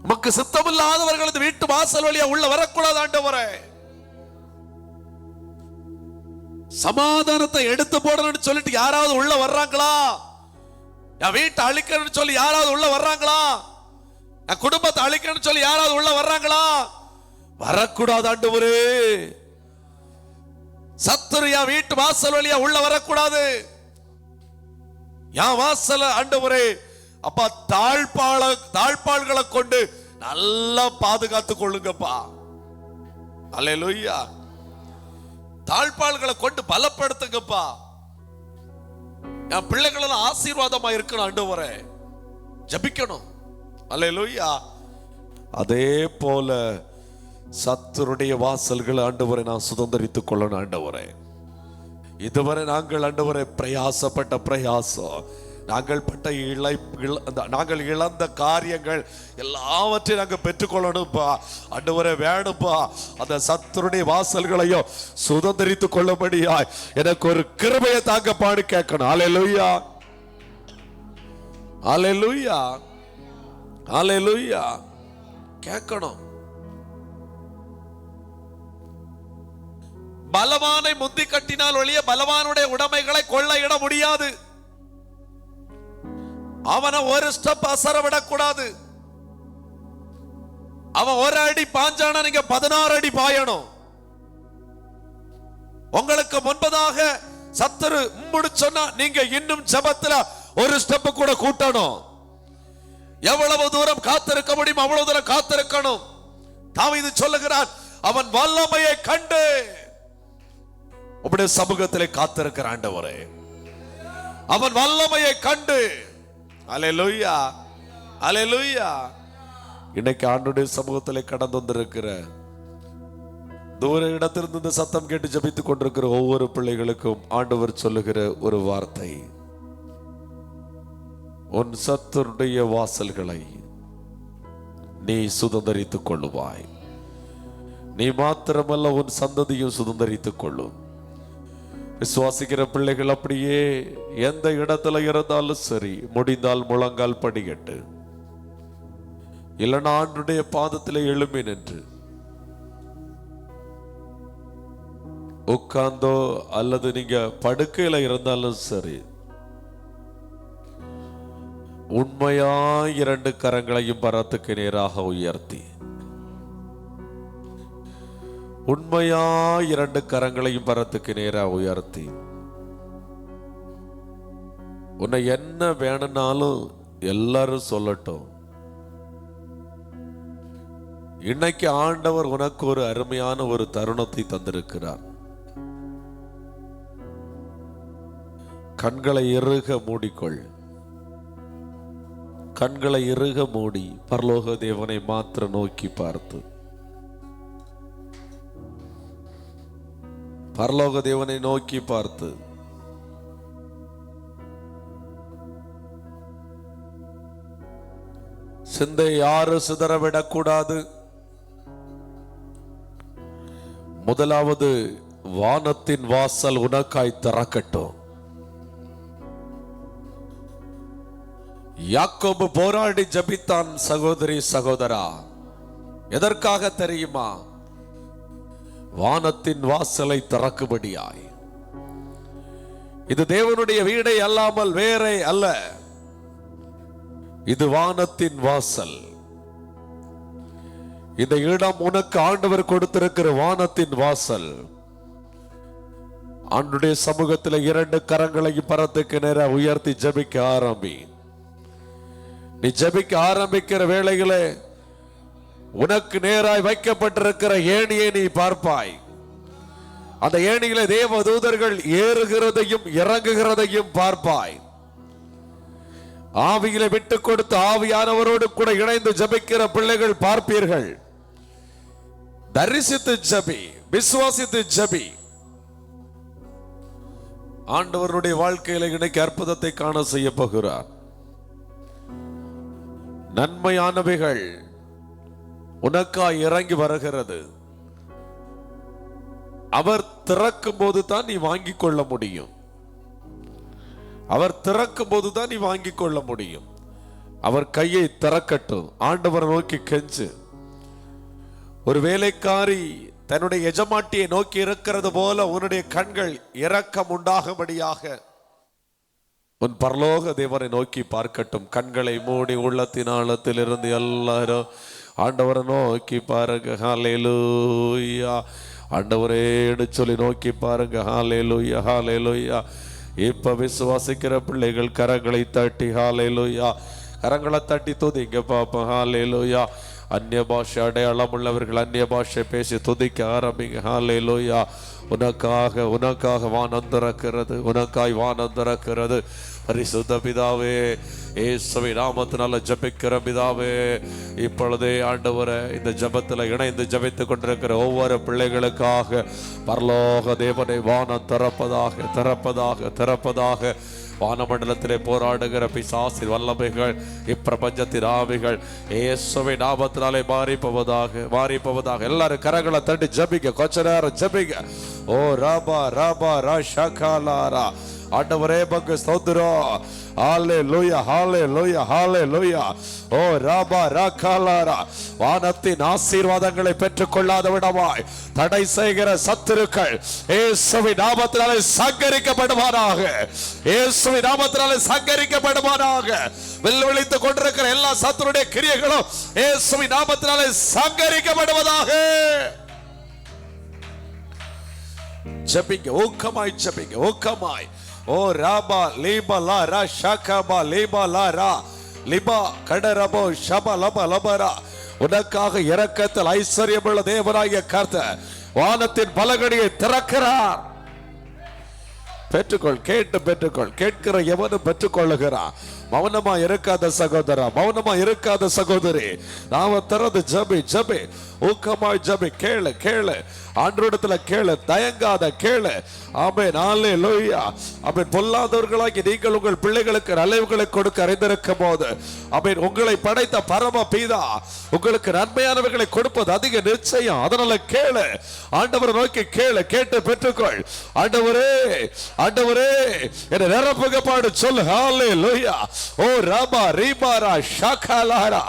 நமக்கு சித்தமில்லாதவர்கள் வீட்டு வாசல் வழியா உள்ள வரக்கூடாது. ஆண்டவரே, சமாதானத்தை எடுத்து போடணும்னு சொல்லிட்டு யாராவது உள்ள வர்றாங்களா? என் வீட்டை அழிக்கணும்னு சொல்லி யாராவது உள்ள வர்றாங்களா? என் குடும்பத்தை அழிக்கணும்னு சொல்லி யாராவது உள்ள வர்றாங்களா? வரக்கூடாது ஆண்டவரே. சத்துரு என் வீட்டு வாசல் வழியா உள்ள வரக்கூடாது. என் வாசல ஆண்டவரே அப்பா தாழ்பாள்களை கொண்டு நல்லா பாதுகாத்து கொள்ளுங்கப்பா. அல்லேலூயா. தாழ்பாள்களை கொண்டு பலப்படுத்துங்கப்பா. என் பிள்ளைகள் ஆசீர்வாதமா இருக்கணும் ஆண்டவரே. ஜபிக்கணும். அல்லேலூயா. அதே போல சத்துருடைய வாசல்கள் ஆண்டவரை நான் சுதந்திரித்துக் கொள்ளணும் ஆண்டவரே. இதுவரை நாங்கள் ஆண்டவரை பிரயாசப்பட்ட பிரயாசம், நாங்கள் இழந்த காரியங்கள் எல்லாவற்றையும் நாங்கள் பெற்றுக்கொள்ளணும்ப்பா ஆண்டவரே. வேணும்ப்பா அந்த சத்துருடைய வாசல்களையும் சுதந்திரித்துக் கொள்ளும்படியாய் எனக்கு ஒரு கிருபையை தாங்கப்பாடு கேட்கணும். அல்லேலூயா, அல்லேலூயா, அல்லேலூயா. கேட்கணும். பலவானை முந்தி கட்டினால் ஒழிய பலவானுடைய உடைமைகளை கொள்ளையிட முடியாது. அவனை ஒரு ஸ்டெப் அசர விடக்கூடாது. அவன் ஒரு அடி பாஞ்சானா நீங்க 16 அடி பாயணும். உங்களுக்கு முன்பதாக சத்துரு சொன்னா நீங்க இன்னும் ஜெபத்துல ஒரு ஸ்டெப் கூட கூட்டணும். எவ்வளவு தூரம் காத்திருக்க முடியும் அவ்வளவு தூரம் காத்திருக்கணும். தாவீது சொல்லுகிறான், அவன் வல்லமையை கண்டு உம்முடைய சமூகத்திலே காத்திருக்கிற ஆண்டவரே, அவன் வல்லமையை கண்டு. அல்லேலூயா, அல்லேலூயா. இன்னைக்கு ஆண்டவருடைய சமூகத்திலே கடந்து வந்திருக்கிற தூர இடத்திலிருந்து இந்த சத்தம் கேட்டு ஜெபித்துக் கொண்டிருக்கிற ஒவ்வொரு பிள்ளைகளுக்கும் ஆண்டவர் சொல்லுகிற ஒரு வார்த்தை, உன் சத்துருடைய வாசல்களை நீ சுதந்திரித்துக் கொள்ளுவாய். நீ மாத்திரமல்ல உன் சந்ததியும் சுதந்திரித்துக் கொள்ளும். விசுவாசிக்கிற பிள்ளைகள் அப்படியே எந்த இடத்துல இருந்தாலும் சரி, முடிந்தால் முழங்கால் படிக்கட்டு, இல்லைன்னா ஆண்டுடைய பாதத்தில் எழும்பி நின்று உட்கார்ந்தோ அல்லது நீங்க படுக்கையில இருந்தாலும் சரி, உண்மையா 2 கரங்களையும் பரத்துக்கு நேராக உயர்த்தி, உண்மையா 2 கரங்களையும் பரத்துக்கு நேராக உயர்த்தி, உன்னை என்ன வேணும்னாலும் எல்லாரும் சொல்லட்டும், இன்னைக்கு ஆண்டவர் உனக்கு ஒரு அருமையான ஒரு தருணத்தை தந்திருக்கிறார். கண்களை இறுக மூடிக்கொள். கண்களை இறுக மூடி பரலோக தேவனை மாத்திர நோக்கி பார்த்து, பரலோக தேவனை நோக்கி பார்த்து, சிந்தை யாரும் சிதறவிடக்கூடாது. முதலாவது வானத்தின் வாசல் உனக்காய் திறக்கட்டும். யாக்கோபு போராடி ஜபித்தான். சகோதரி சகோதரா, எதற்காக தெரியுமா? வானத்தின் வாசலை திறக்கும்படியாய். இது தேவனுடைய வீடை அல்லாமல் வேறே அல்ல, இது வானத்தின் வாசல். இந்த இடம் உனக்கு ஆண்டவர் கொடுத்திருக்கிற வானத்தின் வாசல். ஆண்டுடைய சமூகத்தில் 2 கரங்களையும் பரத்துக்கு நேராக உயர்த்தி ஜபிக்க ஆரம்பி. நீ ஜபிக்க ஆரம்பிக்கிற வேளைகளே உனக்கு நேராய் வைக்கப்பட்டிருக்கிற ஏணியை நீ பார்ப்பாய். அந்த ஏணியிலே தேவ தூதர்கள் ஏறுகிறதையும் இறங்குகிறதையும் பார்ப்பாய். ஆவியிலே விட்டு கொடுத்து ஆவியானவரோடு கூட இணைந்து ஜபிக்கிற பிள்ளைகள் பார்ப்பீர்கள். தரிசித்து ஜபி, விசுவாசித்து ஜபி. ஆண்டவருடைய வாழ்க்கையில இன்னைக்கு அற்புதத்தை காண செய்ய போகிறார். நன்மையானவைகள் உனக்காய் இறங்கி வருகிறது. அவர் திறக்கும் போது தான் நீ வாங்கிக் கொள்ள முடியும். அவர் திறக்கும் போது தான் நீ வாங்கிக் கொள்ள முடியும். அவர் கையை திறக்கட்டும். ஆண்டவரை நோக்கி கெஞ்சு. ஒரு வேலைக்காரி தன்னுடைய எஜமாட்டியை நோக்கி இருக்கிறது போல உன்னுடைய கண்கள் இரக்கம் உண்டாகும்படியாக உன் பரலோக தேவனை நோக்கி பார்க்கட்டும். கண்களை மூடி உள்ளத்தின் ஆழத்தில் இருந்து எல்லாரும் ஆண்டவரை நோக்கி பாருங்க. ஹல்லேலூயா. ஆண்டவரேன்னு சொல்லி நோக்கி பாருங்க. ஹல்லேலூயா, ஹல்லேலூயா. இப்ப விசுவாசிக்கிற பிள்ளைகள் கரங்களை தட்டி ஹல்லேலூயா, கரங்களை தட்டி துதிங்க பாப்போம். ஹல்லேலூயா. அந்நிய பாஷை அடையாளம் உள்ளவர்கள் அந்நிய பாஷை பேசி துதிக்க ஆரம்பிங்க. ஹல்லேலூயா. உனக்காக வானம் திறக்கிறது, உனக்காய் வானம் திறக்கிறது. பரிசுத்த பிதாவே, இயேசுவின் நாமத்தினால ஜெபிக்கிற பிதாவே, இப்பொழுதே ஆண்டவரே இந்த ஜெபத்தில் இணைந்து ஜெபித்துக் கொண்டிருக்கிற ஒவ்வொரு பிள்ளைகளுக்காக பரலோக தேவனை வானம் திறப்பதாக திறப்பதாக திறப்பதாக. வானமண்டலத்திலே போராடுகிற பிசாசின் வல்லமைகள், இப்பிரபஞ்சத்தின் ஆவிகள் இயேசுவின் நாமத்தினாலே மாறிப்போவதாக. எல்லாரும் கரங்களை தட்டி ஜெபிங்க, கொஞ்ச நேரம் ஜெபிங்க. ஓ ராபா ராபா ரா ஷகாலாரா. ஆண்டவரே பங்கு ஸ்தோத்திரம். ஹல்லேலூயா, ஹல்லேலூயா, ஹல்லேலூயா. ஓ ராபா ராகாலாரா. வானத்தின் ஆசீர்வாதங்களை பெற்றுக் கொள்ளாத விடமாய் தடை செய்கிற சத்துருக்கள் இயேசுவின் நாமத்தினாலே சங்கரிக்கப்படுவாராக. இயேசுவின் நாமத்தினாலே சங்கரிக்கப்படுவாராக. வெல்வெளித்துக் கொண்டிருக்கிற எல்லா சத்துருடைய கிரியைகளும் இயேசுவின் நாமத்தினாலே சங்கரிக்கப்படுவதாக. ஜெபிங்க, ஊக்கமாய் ஜெபிங்க, ஊக்கமாய். ஓ ராபா லீபா லா ரா ஷாகபா லீபா லா ரா லிபா கடரபோ ஷபா லபா லபரா. உனக்காக இரக்கத்தில் ஐஸ்வர்யமுள்ள தேவனாகிய கர்த்தர் வானத்தின் பலகடியை திறக்கிறார். பெற்றுக்கொள், கேட்டு பெற்றுக்கொள். கேட்கிற எவனும் பெற்றுக்கொள்ளுகிறான். மௌனமா இருக்காத சகோதரா, மௌனமா இருக்காத சகோதரி, நாம திறந்து ஜெபி ஜெபி, ஊக்கமாய் ஜெபி. கேளு கேளு, ஆண்டவரிடத்துல கேளு, தயங்காத கேளு. ஆமென், ஹல்லேலூயா. ஆமென். பொல்லாதவர்களாகி நீங்கள் உங்கள் பிள்ளைகளுக்கு நல்லவைகளை கொடுக்க அறிந்திருக்கும் போது, ஆமென், உங்களை படைத்த பரம பிதா உங்களுக்கு நன்மையானவைகளை கொடுப்பது அதிக நிச்சயம். அதனால கேளு, ஆண்டவரை நோக்கி கேளு, கேட்டு பெற்றுக்கொள். ஆண்டவரே ஆண்டவரே என்ன நிரப்புக பாடு சொல்லு. ஹல்லேலூயா. ஓ ராபா ரீபாரா ஷாகாலாரா.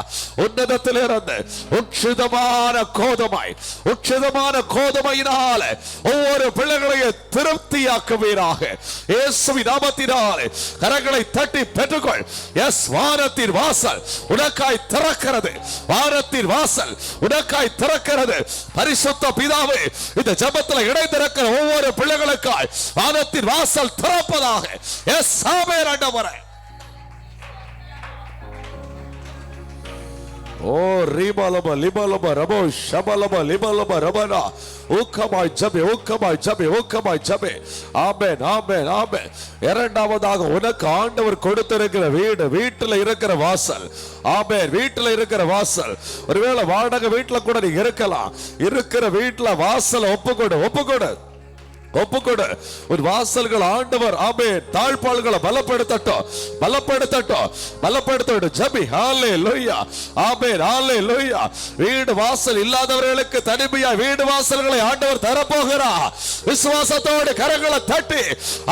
உன்னதத்திலிருந்து உட்சிதமான கோதுமை, உட்சிதமான கோதுமையினால ஒவ்வொரு பிள்ளைகளையும் திருப்தியாக்குவீராக. இயேசுவின் நாமத்தினாலே கரங்களை தட்டி பெற்றுக்கொள். எஸ், வானத்தின் வாசல் உனக்காய் திறக்கிறது. வானத்தின் வாசல் உனக்காய் திறக்கிறது. பரிசுத்த பிதாவே, இந்த ஜெபத்தில் இணைந்திருக்கிற ஒவ்வொரு பிள்ளைகளுக்காய் வானத்தின் வாசல் திறப்பதாக. எஸ், ஆமென் ஆண்டவரே. ஓ ரீபாலபா லிபாலபா ரபோ ஷபலபா லிபாலபா ரபனா. ஊக்கமாய் ஜெபி, ஊக்கமாய் ஜெபி, ஊக்கமாய் ஜெபி. ஆமென், ஆமென், ஆமென். இரண்டாவதாக உனக்கு ஆண்டவர் கொடுத்திருக்கிற வீடு, வீட்டுல இருக்கிற வாசல். ஆமென், வீட்டுல இருக்கிற வாசல். ஒருவேளை வாடகை வீட்டுல கூட நீ இருக்கலாம். இருக்கிற வீட்டுல வாசல் ஒப்புக்கொடு, ஒப்புக்கொடு, ஒப்புக்கொடு. ஒரு வாசல்கள் ஆண்டவர் ஆமென் தாழ்பாள்களை பலப்படுத்தட்டும், பலப்படுத்தட்டும், பலப்படுத்தட்டும். ஜெபி. ஹல்லேலூயா, ஆமென், ஹல்லேலூயா. வீடு வாசல் இல்லாதவர்களுக்கு தனிமையா வீடு வாசல்களை ஆண்டவர் தரப்போகிறார். விசுவாசத்தோடு கரங்களை தட்டி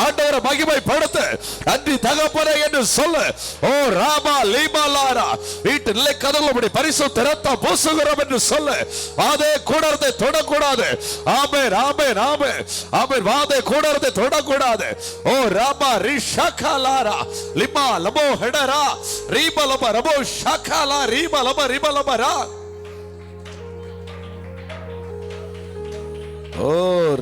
ஆண்டவரை மகிமைப்படுத்து. நன்றி தகப்பனே என்று சொல்லு. ஓ ராமா லீமா லாரா. வீட்டு நிலை கதவுபடி பரிசுத்த இரத்தம் பூசுகிறோம் என்று சொல்லு. வாதே கூடாரத்தை தொடக்கூடாது. ஆமென், ஆமென், ஆமென், ஆமென். வாதே கூடாரத்தை தொடக்கூடாது. ஓ ராமா ரிஷகாலாரா லிமா லபோ ஹெடரா ரீபா லபா ரபோ ஷகாலா ரீபா லபா ரீபா லபா ரா. ஓ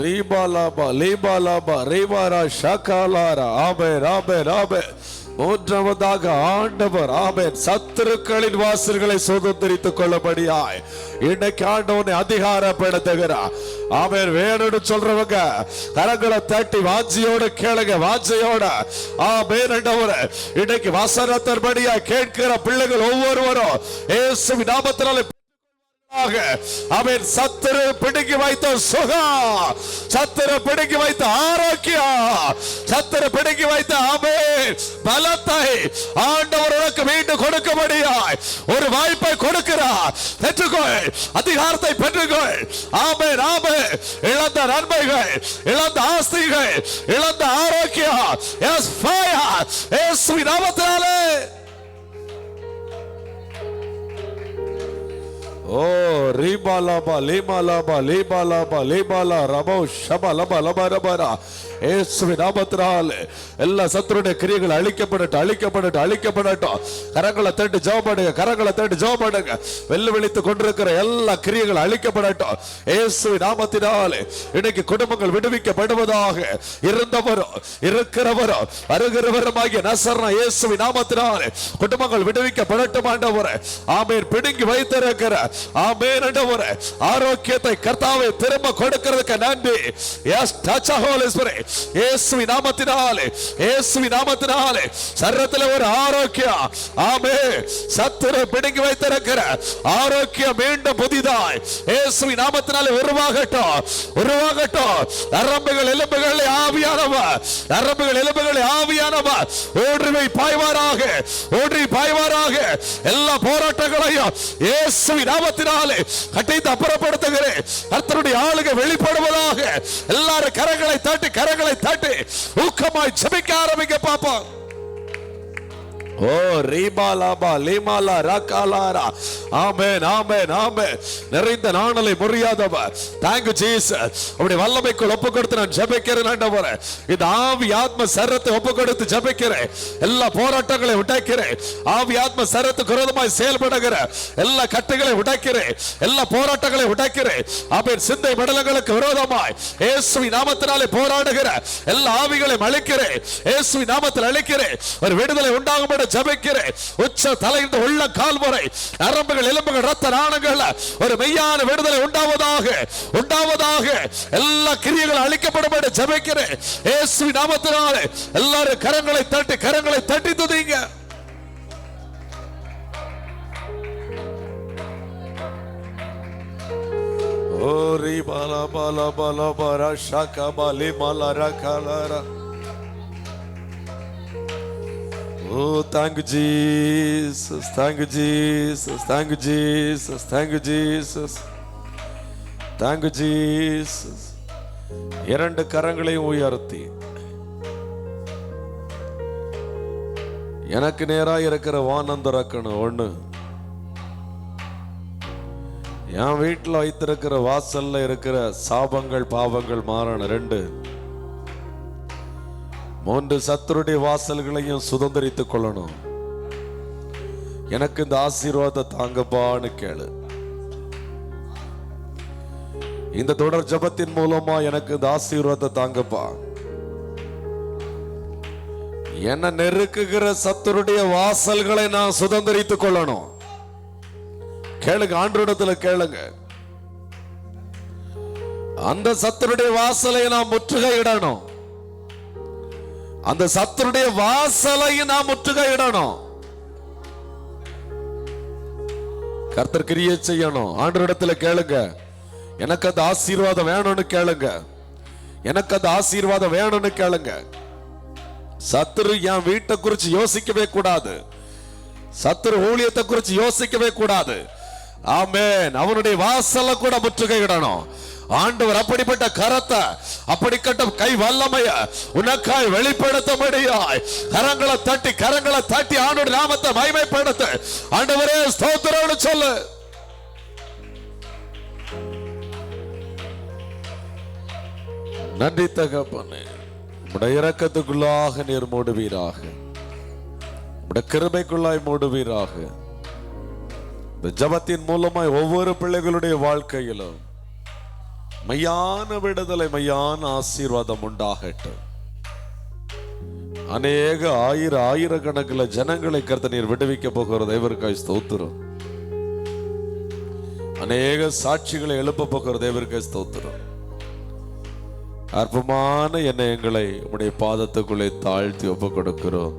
ரீபாலாபா லீபாலாபா ரீபாரா ஷகாலாரா. ஆமென், ஆமென், ஆமென். மூன்றாவதாக ஆண்டவர் ஆமென் சத்துருக்களின் வாசல்களை சுதந்திரித்துக் கொள்ளபடியாய் இன்னைக்கு ஆண்டவனை அதிகாரப்படுத்துகிறார். ஆமென். வேணும்னு சொல்றவங்க கரங்களை தட்டி வாஞ்சியோட கேளுங்க, வாஞ்சையோட. ஆமென் ஆண்டவரே. இன்னைக்கு வசனத்தின்படியா கேட்கிற பிள்ளைகள் ஒவ்வொருவரும் இயேசுவின் நாமத்தினாலே அவன் சத்துரு பிடுங்கி வைத்த சுகம், சத்துரு பிடுங்கி வைத்த ஆரோக்கியம், சத்துரு பிடுங்கி வைத்த ஆமென் பலத்தை ஆண்டவர் உனக்கு மீண்டும் கொடுக்கும்படியாய் ஒரு வாய்ப்பை கொடுக்கிறார். பெற்றுக்கொள், அதிகாரத்தை பெற்றுக்கொள். ஆமென், ஆமென். இழந்த நன்மைகள், இழந்த ஆஸ்திகள், இழந்த ஆரோக்கியம் எஸ் ஃபயர் இயேசுவின் நாமத்தினாலே. ஓ ரீபாலாபா லீமாலாபா லீபாலாபா லீபாலா ரபோ ஷபா லபா லபா ரபாரா இயேசுவின் நாமத்தினாலே எல்லா சத்துருடைய கிரியைகள் அழிக்கப்படட்டும். கரங்களை தட்டி ஜெபப்படுங்க, கரங்களை தட்டி ஜெபப்படுங்க. வெள்ளி விழித்து கொண்டிருக்கிற எல்லா கிரியைகள் அழிக்கப்படட்டும் இயேசுவின் நாமத்தினாலே. இன்னைக்கு குடும்பங்கள் விடுவிக்கப்படுவதாக. இருந்தவரும் இருக்கிறவரும் வருகிறவருமாகிய நசரேயனாகிய இயேசுவின் நாமத்தினாலே குடும்பங்கள் விடுவிக்கப்படட்டும் ஆண்டவரே. ஆமென். பிடுங்கி வைத்திருக்கிற ஆமென் ஆண்டவரே ஆரோக்கியத்தை கர்த்தாவே திரும்ப கொடுக்கிறதுக்கு நன்றி. எஸ் டச் ஹோலி ஸ்பிரிட் இயேசுவின் நாமத்தினாலே, இயேசுவின் நாமத்தினாலே சரீரத்தில் ஒரு ஆரோக்கியம். ஆமென். சத்துரு பிடுங்கி வைத்திருக்கிற ஆரோக்கியம் மீண்டும் புதிதாய் இயேசுவின் நாமத்தினாலே உருவாகட்டும். நரம்புகள் எலும்புகளை ஆவியானவர், நரம்புகள் எலும்புகளை ஆவியானவர் ஊன்றி பாய்வாராக. எல்லா போராட்டங்களையும் இயேசுவின் நாமத்தினாலே கட்டித்து அப்புறப்படுத்துகிறேன். கர்த்தருடைய ஆளுகை வெளிப்படுவதாக. எல்லாரும் கரங்களை தட்டி ஊக்கமாய் ஜெபிக்க ஆரம்பிக்க பாப்போம். ஓ ரீபாலாபா லீமாலா ரகாலாரா. ஆமென் ஆமென் ஆமென். நிறைந்த நாணலை முறியாதவர். Thank you Jesus. உம்முடைய வல்லமைக்குள் ஒப்பு கொடுத்து நான் ஜெபிக்கிறேன் ஆண்டவரே. இந்த ஆவி ஆத்ம சரீரத்தை ஒப்பு கொடுத்து ஜெபிக்கிறேன். எல்லா போராட்டங்களை உடைக்கிறேன். ஆவி ஆத்ம சரீரத்துக்கு விரோதமாய் செயல்படுகிற எல்லா கட்டுகளை உடைக்கிறேன். எல்லா போராட்டங்களை உடைக்கிறேன். ஆமென். சிந்தை மண்டலங்களுக்கு விரோதமாய் இயேசுவின் நாமத்தினாலே போராடுகிற எல்லா ஆவிகளை அழிக்கிறேன். இயேசுவின் நாமத்தில் அழிக்கிறேன். ஒரு விடுதலை உண்டாகும் ஜெபிக்கிறேன். உச்ச தலையிலிருந்து உள்ள கால் வரை நரம்புகள் எலும்புகள் இரத்த நாளங்கள் ஒரு மெய்யான விடுதலை உண்டாவதாக. எல்லா கிரியைகளும் அழிக்கப்படும் ஜெபிக்கிறேன் இயேசுவின் நாமத்தினாலே. எல்லாரும் கரங்களை தட்டி துதிங்க. ஓரி பாலா பாலா பாலா பாரா ஷாகா பாலி மாலா ரகாலாரா. Oh, thank you, Jesus. Thank you, Jesus. Thank you, Jesus. Thank you, Jesus. Thank you, Jesus. இரண்டு கரங்களையும் உயர்த்தி எனக்கு நேராக இருக்கிற வானம் திறக்கணும். ஒண்ணு, என் வீட்டில் வைத்திருக்கிற வாசல்ல இருக்கிற சாபங்கள் பாவங்கள் மாறணும். ரெண்டு, மூன்று, சத்துருடைய வாசல்களையும் சுதந்திரித்துக் கொள்ளணும். எனக்கு இந்த ஆசீர்வாதத்தை தாங்கப்பான்னு கேளு. இந்த தொடர் ஜெபத்தின் மூலமா எனக்கு இந்த ஆசீர்வாதத்தை தாங்கப்பா. என்ன நெருக்குகிற சத்துருடைய வாசல்களை நான் சுதந்திரித்துக் கொள்ளணும். கேளுங்க, ஆண்டவரிடத்துல கேளுங்க. அந்த சத்துருடைய வாசலை நான் முற்றுகையிடணும். அந்த சத்துருடைய வாசலையும் நாம் முற்றுகையிடணும். கர்த்தர் கிரியை செய்யணும். ஆண்டவரிடத்துல கேளுங்க. எனக்கு அந்த ஆசீர்வாதம் வேணும்னு கேளுங்க. எனக்கு அந்த ஆசீர்வாதம் வேணும்னு கேளுங்க. சத்துரு என் வீட்டை குறித்து யோசிக்கவே கூடாது. சத்துரு ஊழியத்தை குறித்து யோசிக்கவே கூடாது. ஆமென். அவனுடைய வாசலை கூட முற்றுகையிடணும். ஆண்டவர் அப்படிப்பட்ட கரத்தை, அப்படிப்பட்ட கை வல்லமைய உனக்காய் வெளிப்படுத்தும்படியாய் கரங்களை தட்டி ஆண்டவர் நாமத்தை மகிமைப்படுத்து. ஆண்டவரே ஸ்தோத்திரம்னு சொல்லு. நன்றி தகப்பனே. உம்முடைய இரக்கத்துக்குள்ளாக நீர் மூடுவீராக. உம்முடைய கிருபைக்குள்ளாய் மூடுவீராக. இந்த ஜெபத்தின் மூலமாய் ஒவ்வொரு பிள்ளைகளுடைய வாழ்க்கையிலும் மையான விடுதலை, மையான ஆசீர்வாதம் உண்டாகட்டும். அநேக ஆயிரக்கணக்கில் ஜனங்களை கர்த்தர் நீர் விடுவிக்க போகிற தேவருக்காய் ஸ்தோத்திரம். அநேக சாட்சிகளை எழுப்ப போகிற தேவருக்காய் ஸ்தோத்திரம். அற்பமான எங்களை உம்முடைய பாதத்துக்குள்ளே தாழ்த்தி ஒப்பு கொடுக்கிறோம்.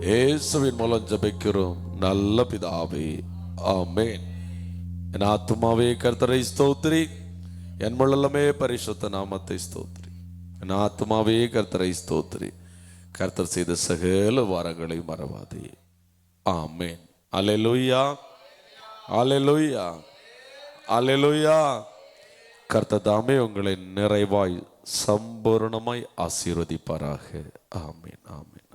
இயேசுவின் மூலம் ஜெபிக்கிறோம் நல்ல பிதாவே, ஆமென். என் ஆத்துமாவே கர்த்தரை ஸ்தோத்திரி, என் முள்ளமே பரிசுத்த நாமத்தை ஸ்தோத்திரி. என் ஆத்துமாவே கர்த்தரை ஸ்தோத்திரி, கர்த்தர் செய்த சகல வாரங்களை மறவாதே. ஆமென். அல்லேலூயா, அல்லேலூயா, அல்லேலூயா. கர்த்தர் தாமே உங்களை நிறைவாய் சம்பூர்ணமாய் ஆசீர்வதிப்பாராக. ஆமென், ஆமென்.